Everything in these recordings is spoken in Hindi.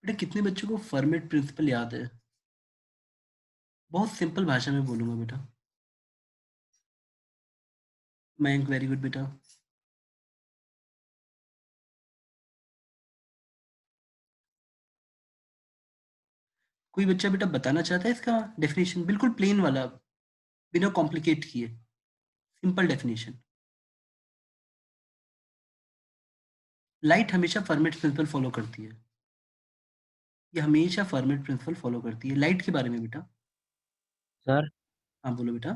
बेटा कितने बच्चों को फर्मेट प्रिंसिपल याद है? बहुत सिंपल भाषा में बोलूंगा बेटा। मयंक वेरी गुड बेटा। कोई बच्चा बेटा बताना चाहता है इसका डेफिनेशन, बिल्कुल प्लेन वाला, बिना कॉम्प्लिकेट किए, सिंपल डेफिनेशन। लाइट हमेशा फर्मेट प्रिंसिपल फॉलो करती है। ये हमेशा फर्मेट प्रिंसिपल फॉलो करती है लाइट के बारे में बेटा। सर हाँ बोलो बेटा।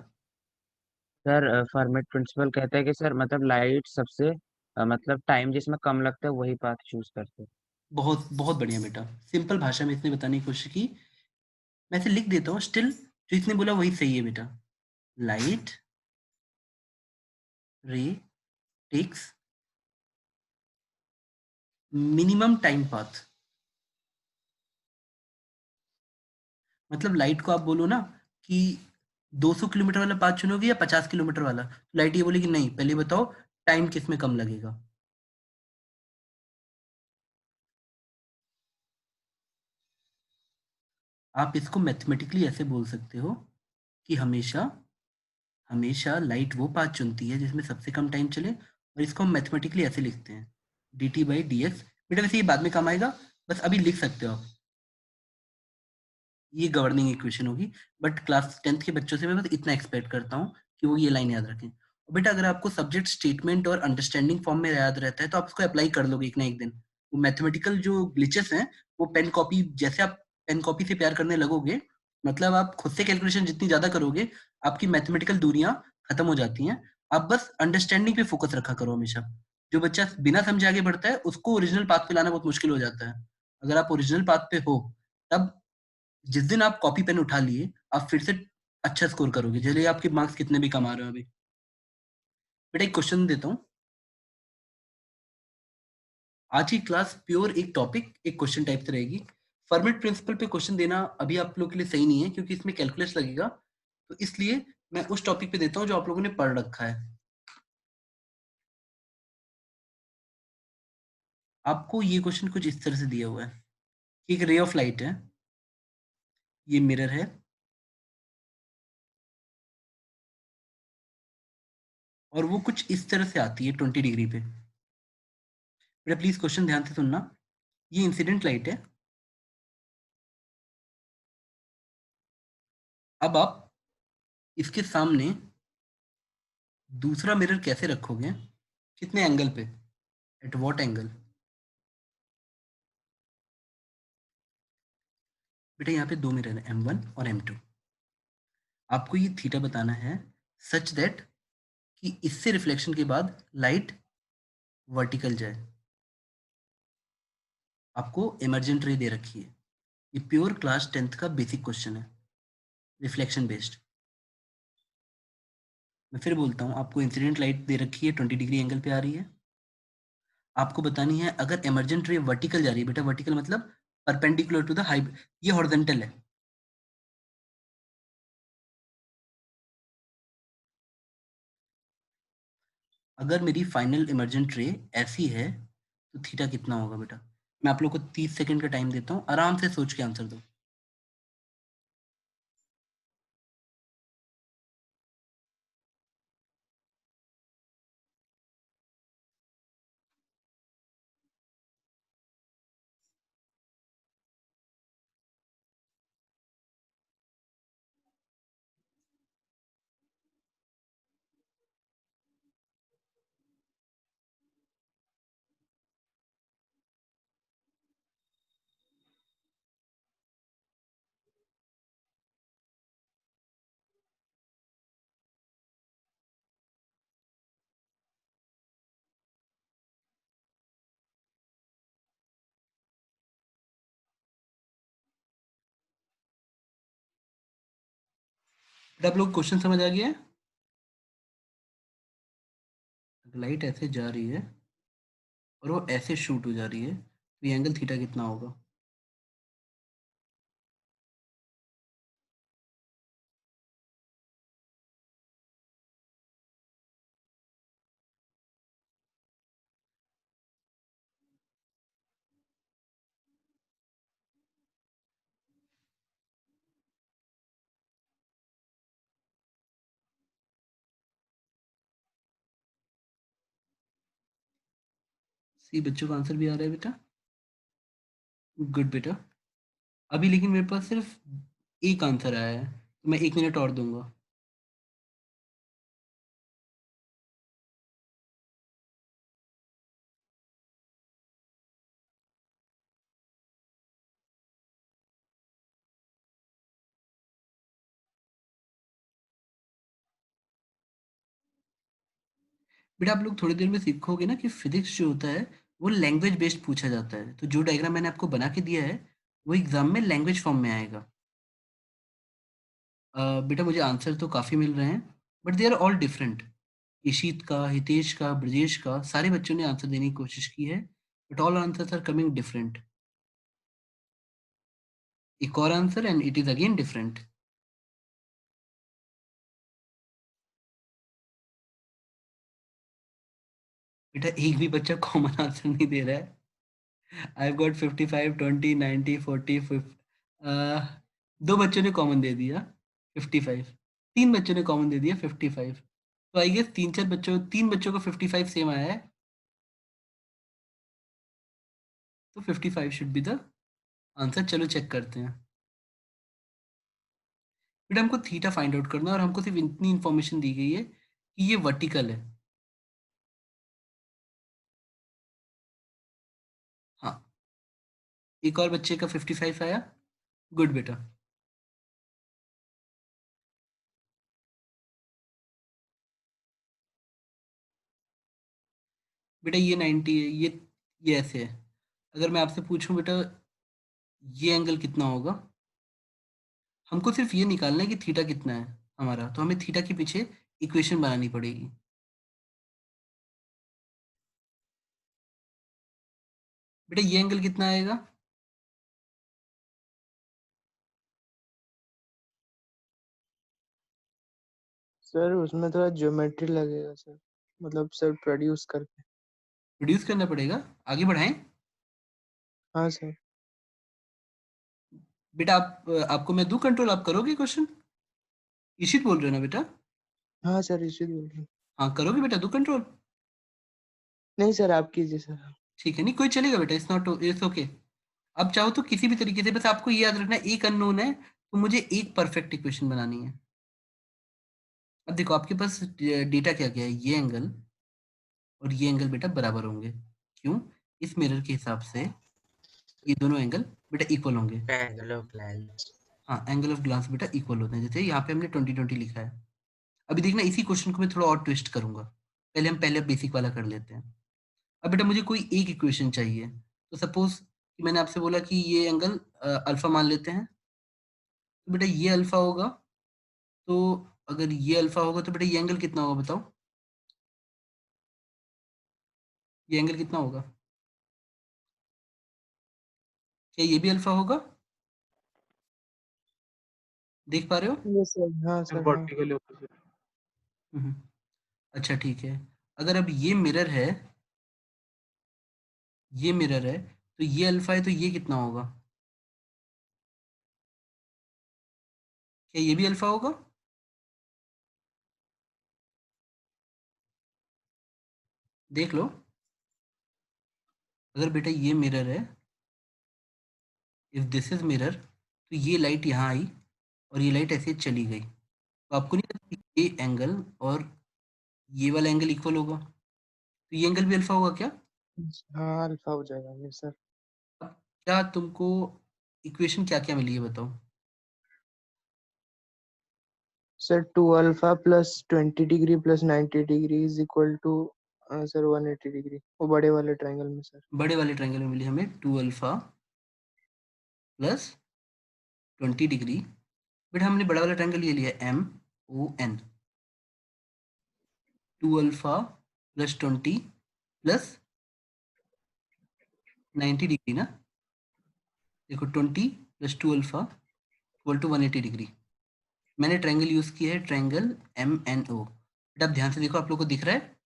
सर फॉर्मेट प्रिंसिपल कहता है कि सर मतलब लाइट सबसे मतलब टाइम जिसमें कम लगता है वही पाथ चूज करते हैं। बहुत बहुत बढ़िया बेटा, सिंपल भाषा में इसने बताने की कोशिश की। मैं इसे लिख देता हूँ, स्टिल जो इसने बोला वही सही है बेटा। Light ray takes minimum time path. मतलब लाइट को आप बोलो ना कि 200 किलोमीटर वाला पाथ चुनोगे या 50 किलोमीटर वाला, तो लाइट ये बोलेगी नहीं, पहले बताओ टाइम किस में कम लगेगा। आप इसको मैथमेटिकली ऐसे बोल सकते हो कि हमेशा हमेशा लाइट वो पाथ चुनती है जिसमें सबसे कम टाइम चले, और इसको हम मैथमेटिकली ऐसे लिखते हैं, D T by D x. बेटा वैसे ये बाद में काम आएगा, बस अभी लिख सकते हो आप। ये गवर्निंग इक्वेशन होगी। बट क्लास 10th के बच्चों से मैं बस इतना एक्सपेक्ट करता हूँ कि वो ये लाइन याद रखें। और बेटा अगर आपको सब्जेक्ट स्टेटमेंट और अंडरस्टैंडिंग फॉर्म में याद रहता है तो आप उसको अप्लाई कर लोगे एक ना एक दिन। वो मैथमेटिकल जो ग्लिचेस हैं, वो पेन कॉपी जैसे आप पेन कॉपी से प्यार करने लगोगे, मतलब आप खुद से कैलकुलेशन जितनी ज्यादा करोगे, आपकी मैथमेटिकल दूरियां खत्म हो जाती हैं। आप बस अंडरस्टैंडिंग पे फोकस रखा करो हमेशा। जो बच्चा बिना समझे आगे बढ़ता है उसको ओरिजिनल पाथ पे लाना बहुत मुश्किल हो जाता है। अगर आप ओरिजिनल पाथ पे हो, तब जिस दिन आप कॉपी पेन उठा लिए, आप फिर से अच्छा स्कोर करोगे, चलिए आपके मार्क्स कितने भी कम आ रहे हो अभी। बेटा एक क्वेश्चन देता हूँ। आज की क्लास प्योर एक टॉपिक एक क्वेश्चन टाइप से रहेगी। फॉर्मेट प्रिंसिपल पे क्वेश्चन देना अभी आप लोग के लिए सही नहीं है क्योंकि इसमें कैलकुलस लगेगा, तो इसलिए मैं उस टॉपिक पे देता हूँ जो आप लोगों ने पढ़ रखा है। आपको ये क्वेश्चन कुछ इस तरह से दिया हुआ है कि एक रे ऑफ लाइट है, ये मिरर है, और वो कुछ इस तरह से आती है 20 डिग्री पे। बेटा प्लीज क्वेश्चन ध्यान से सुनना। ये इंसिडेंट लाइट है। अब आप इसके सामने दूसरा मिरर कैसे रखोगे, कितने एंगल पे, एट व्हाट एंगल। बेटा यहाँ पे दो मिरर है, M1 और M2। आपको ये थीटा बताना है सच दैट कि इससे रिफ्लेक्शन के बाद लाइट वर्टिकल जाए। आपको इमरजेंट रे दे रखी है। ये प्योर क्लास 10th का बेसिक क्वेश्चन है, रिफ्लेक्शन बेस्ड। मैं फिर बोलता हूँ, आपको इंसिडेंट लाइट दे रखी है, 20 डिग्री एंगल पे आ रही है। आपको बतानी है अगर इमरजेंट रे वर्टिकल जा रही है, बेटा वर्टिकल मतलब परपेंडिकुलर टू द हाई, ये हॉरिजॉन्टल है। अगर मेरी फाइनल इमरजेंट रे ऐसी है तो थीटा कितना होगा बेटा। मैं आप लोग को 30 सेकंड का टाइम देता हूँ, आराम से सोच के आंसर दो। बेटा आप लोग क्वेश्चन समझ आ गया है। लाइट ऐसे जा रही है और वो ऐसे शूट हो जा रही है, तो ये एंगल थीटा कितना होगा। सी बच्चों का आंसर भी आ रहा है बेटा, गुड बेटा। अभी लेकिन मेरे पास सिर्फ एक आंसर आया है, तो मैं 1 मिनट और दूंगा। बेटा आप लोग थोड़ी देर में सीखोगे ना कि फिजिक्स जो होता है वो लैंग्वेज बेस्ड पूछा जाता है, तो जो डायग्राम मैंने आपको बना के दिया है वो एग्जाम में लैंग्वेज फॉर्म में आएगा। बेटा मुझे आंसर तो काफ़ी मिल रहे हैं, but they are all different. Ishit का, हितेश का, ब्रजेश का, सारे बच्चों ने आंसर देने की कोशिश की है, but all answers are coming different. एक और answer and it is again different. बेटा एक भी बच्चा कॉमन आंसर नहीं दे रहा है। I have got 55, 20, 90, 40, 50। दो बच्चों ने कॉमन दे दिया 55, तीन बच्चों ने कॉमन दे दिया 55। तो आई गेस तीन बच्चों को 55 सेम आया है, तो 55 शुड बी द आंसर। चलो चेक करते हैं। बेटा हमको थीटा फाइंड आउट करना है और हमको सिर्फ इतनी इंफॉर्मेशन दी गई है कि ये वर्टिकल है। हाँ, एक और बच्चे का 55 आया, गुड बेटा। बेटा ये 90 है, ये ऐसे है। अगर मैं आपसे पूछूं बेटा ये एंगल कितना होगा, हमको सिर्फ ये निकालना है कि थीटा कितना है हमारा, तो हमें थीटा के पीछे इक्वेशन बनानी पड़ेगी। बेटा ये एंगल कितना आएगा? सर उसमें थोड़ा ज्योमेट्री लगेगा सर, मतलब सर प्रोड्यूस करके। रिड्यूस करना पड़ेगा, आगे बढ़ाएं। हाँ सर। बेटा आपको मैं दूं कंट्रोल, आप करोगे क्वेश्चन? इशित बोल रहे हो ना बेटा? हाँ सर, इसी बोल रहे हैं। हाँ करोगे बेटा, दूं कंट्रोल? नहीं सर, आप कीजिए सर। ठीक है, नहीं कोई चलेगा बेटा, इट्स नॉट, इट्स ओके। अब चाहो तो किसी भी तरीके से, बस आपको ये याद रखना है एक अननोन है तो मुझे एक परफेक्ट इक्वेशन बनानी है। अब देखो आपके पास डेटा क्या क्या है, ये एंगल और ये एंगल बेटा बराबर होंगे। क्यों? इस मिरर के हिसाब से ये दोनों एंगल बेटा इक्वल होंगे। Angle of glass. हाँ, एंगल ऑफ ग्लास बेटा इक्वल होते हैं, जैसे यहाँ पे हमने 20/20 लिखा है। अभी देखना इसी क्वेश्चन को मैं थोड़ा और ट्विस्ट करूंगा। पहले बेसिक वाला कर लेते हैं। अब बेटा मुझे कोई एक इक्वेशन चाहिए, तो सपोज कि मैंने आपसे बोला कि ये एंगल अल्फा मान लेते हैं, तो बेटा ये अल्फा होगा। तो अगर ये अल्फा होगा तो बेटा ये एंगल कितना होगा बताओ? ये एंगल कितना होगा? क्या ये भी अल्फा होगा? देख पा रहे हो? यस सर, हाँ सर, हाँ। Vertical opposite. हम्म, अच्छा ठीक है। अगर अब ये मिरर है तो ये अल्फा है, तो ये कितना होगा? क्या ये भी अल्फा होगा? देख लो। अगर बेटा ये मिरर है, इफ दिस इज मिरर, तो ये लाइट यहाँ आई और ये लाइट ऐसे चली गई, तो आपको नहीं लगता कि ये एंगल और ये वाला एंगल इक्वल होगा? तो ये एंगल भी अल्फा होगा क्या? हाँ, अल्फा हो जाएगा ये सर। अब क्या तुमको इक्वेशन क्या क्या मिली है बताओ? Sir 2 alpha plus 20 degree plus 90 degree is equal to sir 180 degree, वो बड़े वाले ट्रायंगल में सर। बड़े वाले ट्रायंगल में मिली हमें 2 अल्फा प्लस 20 डिग्री। बेटा हमने बड़ा वाला ट्रायंगल ये लिया MON। 2 alpha plus 20 plus 90 degree ना। देखो 20 + 2 अल्फा इक्वल टू 180 डिग्री। मैंने ट्रायंगल यूज किया है, ट्रायंगल MNO। बेटा अब ध्यान से देखो, आप लोग को दिख रहा है?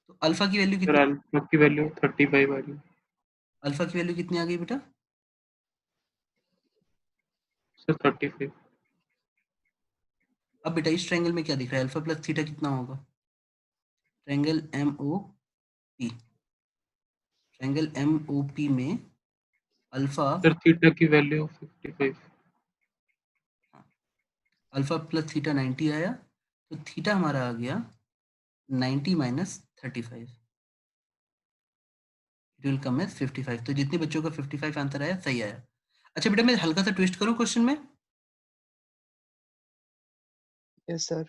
तो अल्फा की वैल्यू सर कितनी? अल्फा की वैल्यू 35 आ रही है। अल्फा की वैल्यू कितनी आ गई बेटा? सर 35। अब बेटा इस ट्रायंगल में क्या दिख रहा है, अल्फा प्लस थीटा कितना होगा? Triangle MOP। ट्रायंगल MOP में अल्फा सर थीटा की वैल्यू 55। अल्फा प्लस थीटा 90 आया, तो थीटा हमारा आ गया 90 minus 35, it will come as 55। तो जितने बच्चों का 55 आंसर आया सही आया। अच्छा बेटा मैं हल्का सा ट्विस्ट करूं क्वेश्चन में? Yes sir.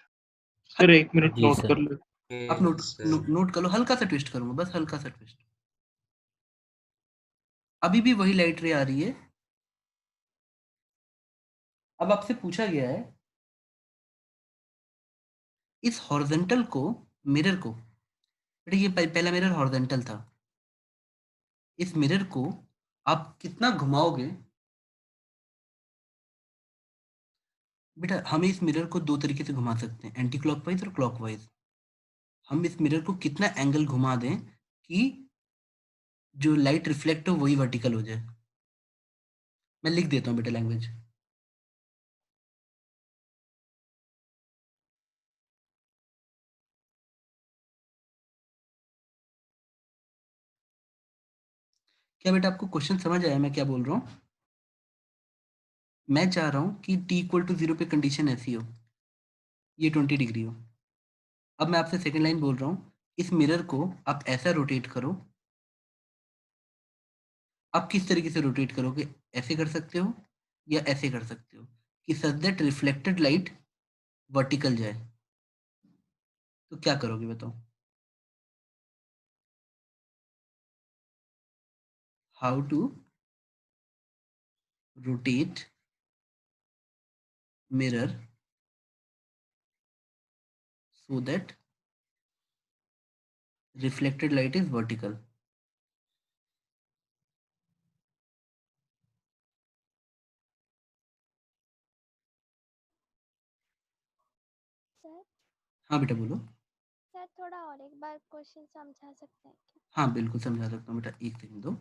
सर 1 मिनट जी नोट सर। कर ले। आप नोट कर लो, हल्का सा ट्विस्ट करूंगा, बस हल्का सा ट्विस्ट। अभी भी वही लाइट रे आ रही है। अब आपसे पूछा गया है इस हॉरिजॉन्टल को, मिरर को, बेटा ये पहला मिरर हॉरिजॉन्टल था, इस मिरर को आप कितना घुमाओगे? बेटा हम इस मिरर को दो तरीके से घुमा सकते हैं, एंटी क्लॉकवाइज और क्लॉकवाइज। हम इस मिरर को कितना एंगल घुमा दें कि जो लाइट रिफ्लेक्ट हो वही वर्टिकल हो जाए? मैं लिख देता हूँ बेटा लैंग्वेज। क्या बेटा आपको क्वेश्चन समझ आया मैं क्या बोल रहा हूँ? मैं चाह रहा हूँ कि t इक्वल टू 0 पे कंडीशन ऐसी हो, ये 20 डिग्री हो। अब मैं आपसे सेकंड लाइन बोल रहा हूँ, इस मिरर को आप ऐसा रोटेट करो। आप किस तरीके से रोटेट करोगे? ऐसे कर सकते हो या ऐसे कर सकते हो कि such that reflected light vertical जाए। तो क्या करोगे बताओ? How to rotate mirror so that reflected light is vertical? Sir हाँ बेटा बोलो। सर थोड़ा और एक बार क्वेश्चन समझा सकते हैं क्या? हाँ बिल्कुल समझा सकता हूँ बेटा, एक सेकंड दो।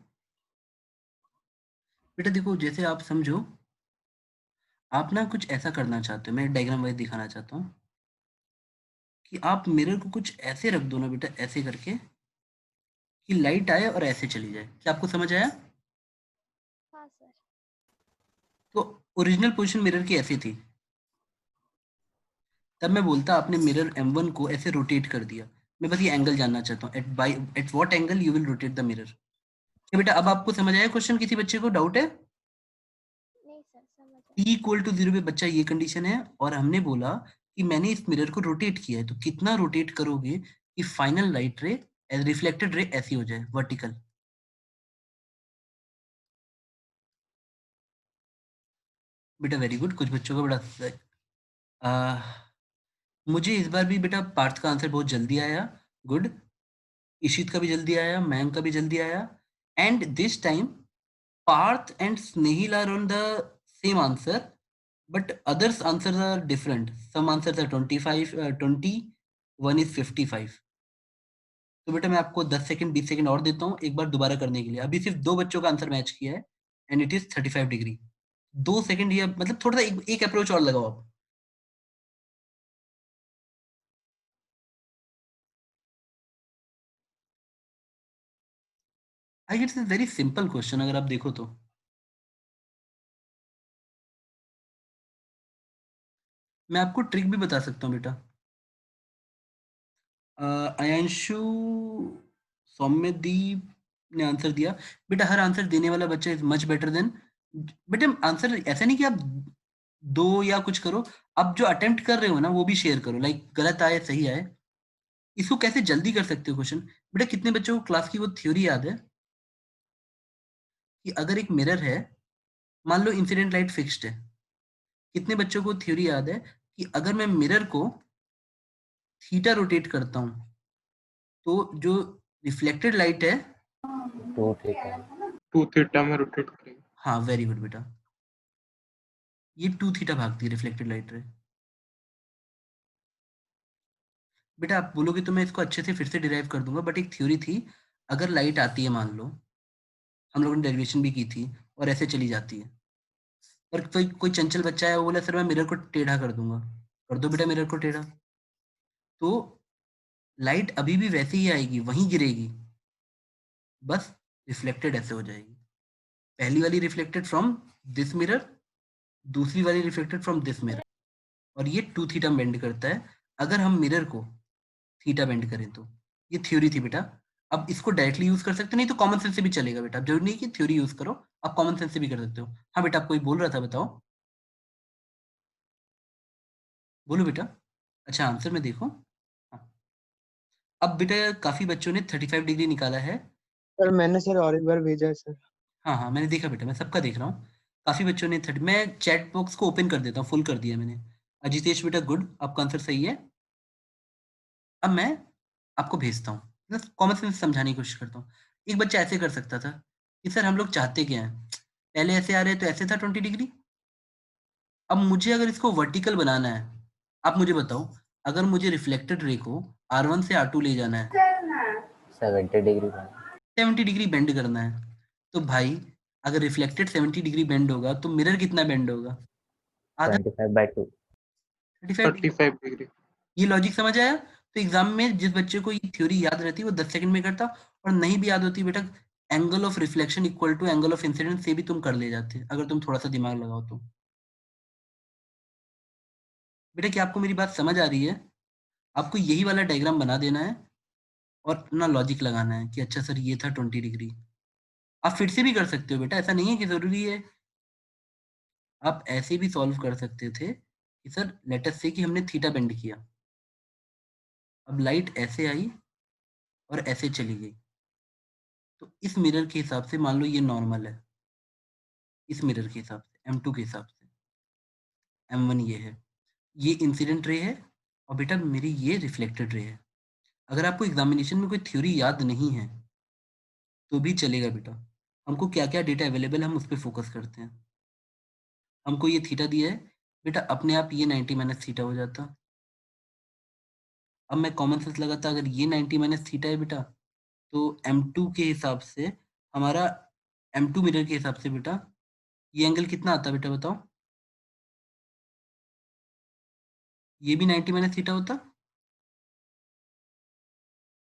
बेटा देखो जैसे आप समझो, आप ना कुछ ऐसा करना चाहते हो, मैं डायग्राम वाइज दिखाना चाहता हूँ कि आप मिरर को कुछ ऐसे रख दो ना बेटा, ऐसे करके कि लाइट आए और ऐसे चली जाए। क्या आपको समझ आया? हाँ सर। तो ओरिजिनल पोजीशन मिरर की ऐसी थी, तब मैं बोलता आपने मिरर M1 को ऐसे रोटेट कर दिया। मैं बस ये एंगल जानना चाहता हूँ, at what angle you will rotate the mirror. क्या बेटा अब आपको समझ आया क्वेश्चन? किसी बच्चे को डाउट है? नहीं सर समझ t आया। इक्वल टू 0 पे बच्चा ये कंडीशन है, और हमने बोला कि मैंने इस मिरर को रोटेट किया है, तो कितना रोटेट करोगे कि फाइनल लाइट रे रिफ्लेक्टेड रे ऐसी हो जाए वर्टिकल? बेटा वेरी गुड, कुछ बच्चों का बड़ा मुझे इस बार भी बेटा पार्थ का आंसर बहुत जल्दी आया, गुड। इशित का भी जल्दी आया, मयंक का भी जल्दी आया, and this time Parth and Snehil are on the same answer, but others answers are different. Some answers are 25 20, one is 55। तो बेटा मैं आपको 10 सेकंड 20 सेकंड और देता हूँ एक बार दोबारा करने के लिए। अभी सिर्फ दो बच्चों का आंसर मैच किया है and it is 35 degree. 2 second ये मतलब थोड़ा सा एक अप्रोच और लगाओ आप। I get it's very simple question अगर आप देखो तो। मैं आपको ट्रिक भी बता सकता हूँ बेटा। अयांशु, सौम्यदीप ने आंसर दिया। बेटा हर आंसर देने वाला बच्चा इज मच बेटर देन, बेटा आंसर ऐसा नहीं कि आप दो या कुछ करो, आप जो अटेम्प्ट कर रहे हो ना वो भी शेयर करो, लाइक गलत आए सही आए। इसको कैसे जल्दी कर सकते हो क्वेश्चन? बेटा कितने बच्चों को क्लास की वो थ्योरी याद है कि अगर एक मिरर है, मान लो इंसिडेंट लाइट फिक्स्ड है, कितने बच्चों को थ्योरी याद है कि अगर मैं मिरर को थीटा रोटेट करता हूं तो जो रिफ्लेक्टेड लाइट है, तो ठीक है। 2 थीटा में रोटेट करेंगे। हाँ वेरी गुड बेटा, ये 2 थीटा भागती है रिफ्लेक्टेड लाइट रे। बेटा आप बोलोगे तो मैं इसको अच्छे से फिर से डिराइव कर दूंगा, बट एक थ्योरी थी, अगर लाइट आती है मान लो, हम लोगों ने डेरिवेशन भी की थी, और ऐसे चली जाती है, और कोई कोई चंचल बच्चा है वो बोला सर मैं मिरर को टेढ़ा कर दूंगा, कर दो बेटा मिरर को टेढ़ा, तो लाइट अभी भी वैसे ही आएगी, वहीं गिरेगी, बस रिफ्लेक्टेड ऐसे हो जाएगी, पहली वाली रिफ्लेक्टेड फ्रॉम दिस मिरर, दूसरी वाली रिफ्लेक्टेड फ्रॉम दिस मिरर, और ये 2 थीटा बेंड करता है अगर हम मिरर को थीटा बेंड करें तो। ये थ्योरी थी बेटा, अब इसको डायरेक्टली यूज कर सकते, नहीं तो कॉमन सेंस से भी चलेगा बेटा, जरूरी नहीं कि थ्योरी यूज करो, आप कॉमन सेंस से भी कर सकते हो। हाँ बेटा, आप कोई बोल रहा था, बताओ, बोलो बेटा। अच्छा, आंसर में देखो। हाँ। अब बेटा काफी बच्चों ने 35 डिग्री निकाला है। सर मैंने सर और एक बार भेजा है सर। हाँ हाँ, मैंने देखा बेटा, मैं सबका देख रहा हूँ। काफी बच्चों ने 30, मैं चैट बॉक्स को ओपन कर देता हूँ, फुल कर दिया मैंने। अजितेश बेटा गुड, आपका आंसर सही है। अब मैं आपको भेजता हूँ, बस कॉमन सेंस समझाने की कोशिश करता हूँ। एक बच्चा ऐसे कर सकता था कि सर हम लोग चाहते क्या हैं, पहले ऐसे आ रहे तो ऐसे था 20 डिग्री, अब मुझे अगर इसको वर्टिकल बनाना है, आप मुझे बताओ, अगर मुझे रिफ्लेक्टेड रे को R1 से R2 ले जाना है, 70 डिग्री 70 डिग्री बेंड करना है, तो भाई अगर रिफ्लेक्टेड 70 डिग्री बेंड होगा तो मिरर कितना बेंड होगा, आधा, 25/2 35 डिग्री। 35 डिग्री। ये लॉजिक समझ आया? तो एग्जाम में जिस बच्चे को ये थ्योरी याद रहती है वो 10 सेकंड में करता, और नहीं भी याद होती बेटा, angle of reflection equal to angle of incidence से भी तुम कर ले जाते अगर तुम थोड़ा सा दिमाग लगाओ तो। बेटा क्या आपको मेरी बात समझ आ रही है? आपको यही वाला डायग्राम बना देना है और अपना लॉजिक लगाना है कि अच्छा सर ये था 20 डिग्री। आप फिर से भी कर सकते हो बेटा, ऐसा नहीं है कि जरूरी है, आप ऐसे भी सॉल्व कर सकते थे कि सर लेट अस से कि हमने थीटा बेंड किया, अब लाइट ऐसे आई और ऐसे चली गई, तो इस मिरर के हिसाब से मान लो ये नॉर्मल है, इस मिरर के हिसाब से M2 के हिसाब से M1 ये है, ये इंसिडेंट रे है, और बेटा मेरी ये रिफ्लेक्टेड रे है। अगर आपको एग्जामिनेशन में कोई थ्योरी याद नहीं है तो भी चलेगा बेटा, हमको क्या क्या डेटा अवेलेबल है हम उस पर फोकस करते हैं। हमको ये थीटा दिया है बेटा, अपने आप ये 90 माइनस थीटा हो जाता। अब मैं कॉमन सेंस लगाता, अगर ये 90 माइनस थीटा है बेटा, तो M2 के हिसाब से हमारा, M2 मिरर के हिसाब से बेटा ये एंगल कितना आता बेटा बताओ, ये भी 90 माइनस थीटा होता,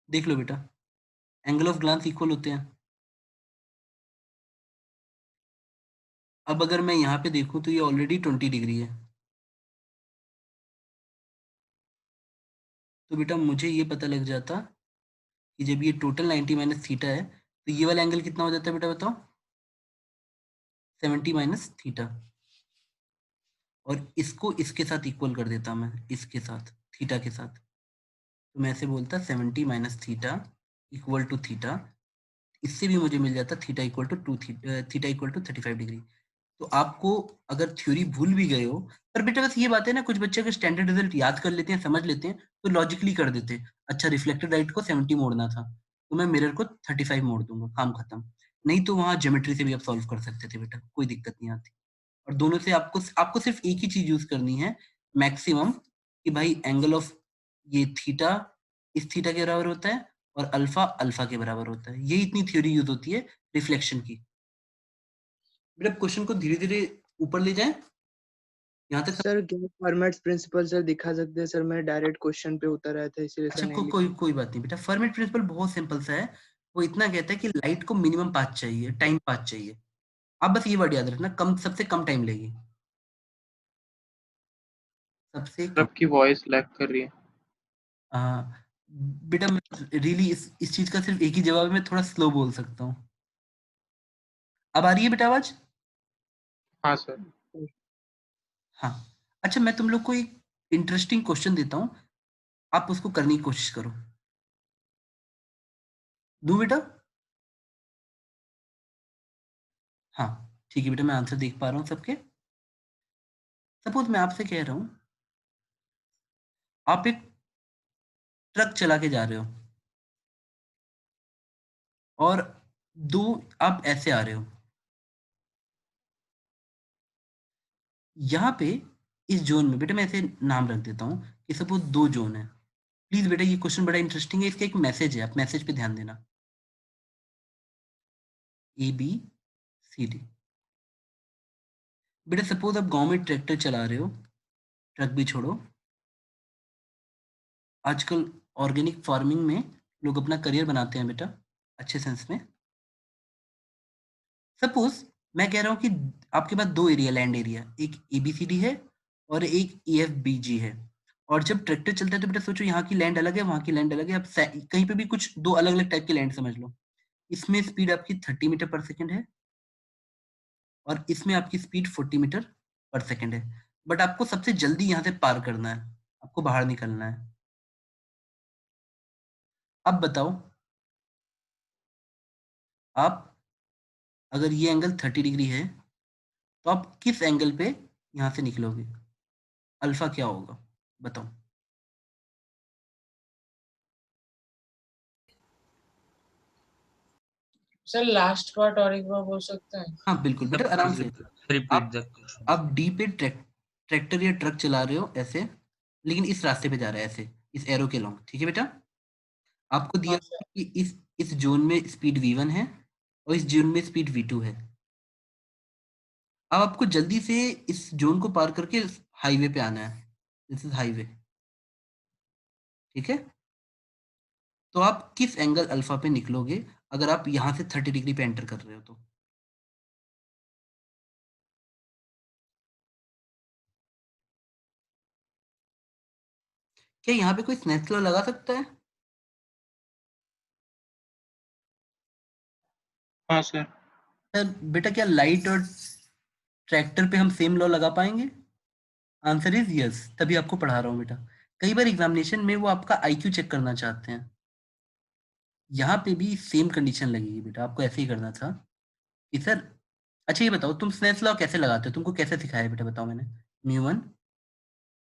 देख लो बेटा, एंगल ऑफ ग्लांस इक्वल होते हैं। अब अगर मैं यहाँ पे देखूँ तो ये ऑलरेडी 20 डिग्री है, तो बेटा मुझे ये पता लग जाता कि जब ये टोटल 90 माइनस थीटा है तो ये वाला एंगल कितना हो जाता है बेटा बताओ, 70 माइनस थीटा, और इसको इसके साथ इक्वल कर देता मैं, इसके साथ थीटा के साथ, तो मैं ऐसे बोलता 70 minus theta equal to theta, इससे भी मुझे मिल जाता theta equal to theta equal to 35 degree. तो आपको अगर थ्योरी भूल भी गए हो, पर बेटा बस ये बात है ना, कुछ बच्चे अगर स्टैंडर्ड रिजल्ट याद कर लेते हैं, समझ लेते हैं, तो लॉजिकली कर देते हैं, अच्छा रिफ्लेक्टेड लाइट को 70 मोड़ना था तो मैं मिरर को 35 मोड़ दूंगा, काम खत्म। नहीं तो वहां ज्योमेट्री से भी आप सॉल्व कर सकते थे बेटा, कोई दिक्कत नहीं आती। और दोनों से आपको आपको सिर्फ एक ही चीज यूज करनी है मैक्सिमम, कि भाई एंगल ऑफ ये थीटा इस थीटा के बराबर होता है और अल्फा अल्फा के बराबर होता है, यही इतनी थ्योरी यूज होती है रिफ्लेक्शन की। बेटा क्वेश्चन को धीरे धीरे ऊपर ले जाएं, यहाँ तक sir gas formats principal sir दिखा सकते हैं सर, मैं डायरेक्ट क्वेश्चन पे उतर आया था इसीलिए सर अच्छा नहीं लिखा। कोई बात नहीं बेटा, फर्मेट प्रिंसिपल बहुत सिंपल सा है, वो इतना कहता है कि लाइट को मिनिमम पाथ चाहिए, टाइम पाथ चाहिए, आप बस ये वर्ड याद रखना, कम सबसे कम टाइम लेगी, सबसे सर कम। आपकी वॉइस लैग कर रही है। हाँ बेटा, मैं रियली इस चीज का सिर्फ एक ही जवाब है, मैं थोड़ा स्लो बोल सकता हूँ। अब आ रही है बेटा आवाज? हाँ सर। हाँ। अच्छा मैं तुम लोग को एक इंटरेस्टिंग क्वेश्चन देता हूँ, आप उसको करने की कोशिश करो, दूं बेटा? हाँ ठीक है बेटा, मैं आंसर देख पा रहा हूँ सबके। सपोज मैं आपसे कह रहा हूँ, आप एक ट्रक चला के जा रहे हो और दो आप ऐसे आ रहे हो, यहाँ पे इस जोन में बेटा मैं ऐसे नाम रख देता हूँ कि सपोज दो जोन है। प्लीज बेटा ये क्वेश्चन बड़ा इंटरेस्टिंग है, इसका एक मैसेज है, आप मैसेज पे ध्यान देना, ABCD। बेटा सपोज आप गांव में ट्रैक्टर चला रहे हो, ट्रक भी छोड़ो, आजकल ऑर्गेनिक फार्मिंग में लोग अपना करियर बनाते हैं बेटा, अच्छे सेंस में। सपोज मैं कह रहा हूँ कि आपके पास 2 एरिया, लैंड एरिया, एक ABCD है और एक EFBG है, और जब ट्रैक्टर चलता है तो बेटा सोचो यहाँ की लैंड अलग है, वहाँ की लैंड अलग है, आप कहीं पे भी कुछ 2 अलग-अलग टाइप की लैंड समझ लो। इसमें स्पीड आपकी 30 मीटर पर सेकंड है और इसमें आपकी स्पीड 40 मीटर पर सेकंड है, बट आपको सबसे जल्दी यहाँ से पार करना है, आपको बाहर निकलना है। अब बताओ, आप अगर ये एंगल 30 डिग्री है तो आप किस एंगल पे यहाँ से निकलोगे? अल्फा क्या होगा बताओ? सर लास्ट पार्ट और एक बार बोल सकते हैं? हाँ बिल्कुल बेटा, आराम से। रिपीट आप द क्वेश्चन। आप डी पे ट्रैक्टर या ट्रक चला रहे हो ऐसे, लेकिन इस रास्ते पे जा रहा है ऐसे, इस एरो के लॉन्ग, ठीक है बेटा? आपको दिया हाँ सर। कि इस जोन में स्पीड V1 है और इस जोन में स्पीड V2 है। अब आपको जल्दी से इस जोन को पार करके हाईवे पे आना है, दिस इज हाईवे, ठीक है? तो आप किस एंगल अल्फा पे निकलोगे अगर आप यहाँ से 30 डिग्री पे एंटर कर रहे हो तो? क्या यहाँ पे कोई स्नेक्स लॉ लगा सकता है? हाँ सर। सर बेटा क्या लाइट और ट्रैक्टर पे हम सेम लॉ लगा पाएंगे? आंसर इज यस, तभी आपको पढ़ा रहा हूँ बेटा। कई बार एग्जामिनेशन में वो आपका IQ चेक करना चाहते हैं, यहाँ पे भी सेम कंडीशन लगेगी बेटा, आपको ऐसे ही करना था कि सर, अच्छा ये बताओ तुम स्नेल्स लॉ कैसे लगाते हो, तुमको कैसे सिखाया है बेटा बताओ? मैंने μ1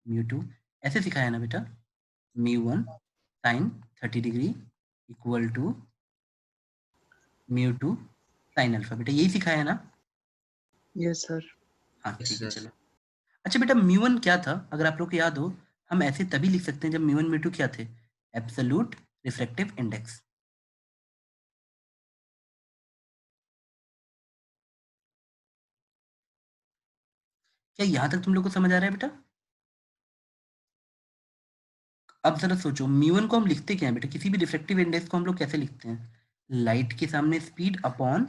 μ2 ऐसे सिखाया ना बेटा, μ1 sine 30 degree equal to μ2 sine alpha, बेटा यही सिखाया ना? Yes sir. हाँ ठीक है चलो। अच्छा बेटा μ1 क्या था, अगर आप लोग को याद हो, हम ऐसे तभी लिख सकते हैं जब μ1 μ2 क्या थे? Absolute refractive index. क्या यहाँ तक तुम लोग को समझ आ रहा है बेटा? अब जरा सोचो, μ1 को हम लिखते क्या है बेटा, किसी भी रिफ्रैक्टिव इंडेक्स को हम लोग कैसे लिखते हैं? लाइट के सामने स्पीड अपॉन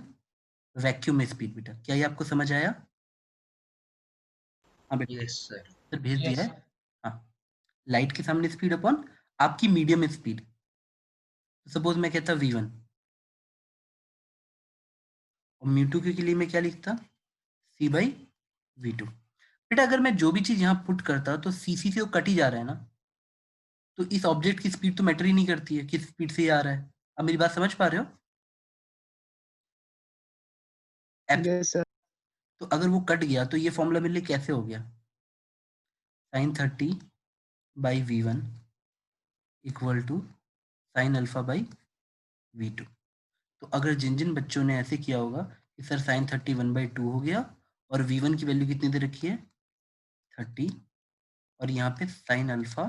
वैक्यूम में स्पीड, बेटा क्या ये आपको समझ आया? हाँ बेटा यस सर। सर भेज दिया यस है। हाँ, लाइट के सामने स्पीड अपॉन आपकी मीडियम स्पीड। सपोज मैं कहता V1 और μ2 के लिए मैं क्या लिखता? C/V2। बेटा अगर मैं जो भी चीज यहाँ पुट करता तो CC से वो कट ही जा रहा है ना, तो इस ऑब्जेक्ट की स्पीड तो मैटर ही नहीं करती है किस स्पीड से ये आ रहा है। अब मेरी बात समझ पा रहे हो? Yes sir. तो अगर वो कट गया तो ये फॉर्मूला मेरे लिए कैसे हो गया? Sine 30/V1 equal to sine alpha by V2। तो अगर जिन जिन बच्चों ने ऐसे किया होगा कि सर साइन 30 1/2 हो गया और V1 की वैल्यू कितनी दे रखी है 30, और यहाँ पे साइन अल्फा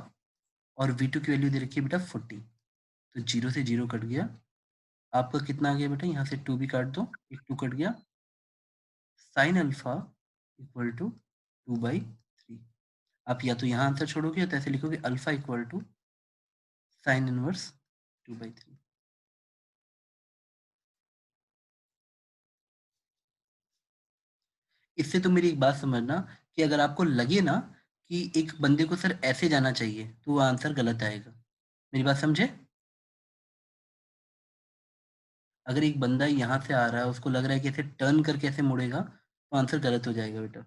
और V2 की वैल्यू दे रखी है बेटा 40, तो 0 से 0 कट गया, आपका कितना आ गया बेटा? यहाँ से 2 भी काट दो, एक 2 कट गया, साइन अल्फा इक्वल टू 2/3। आप या तो यहाँ आंसर छोड़ोगे या तो ऐसे लिखोगे alpha equal to sine inverse 2/3। इससे तो मेरी एक बात समझना कि अगर आपको लगे ना कि एक बंदे को सर ऐसे जाना चाहिए तो वो आंसर गलत आएगा। मेरी बात समझे? अगर एक बंदा यहाँ से आ रहा है, उसको लग रहा है कि ऐसे टर्न करके ऐसे मुड़ेगा, तो आंसर गलत हो जाएगा बेटा।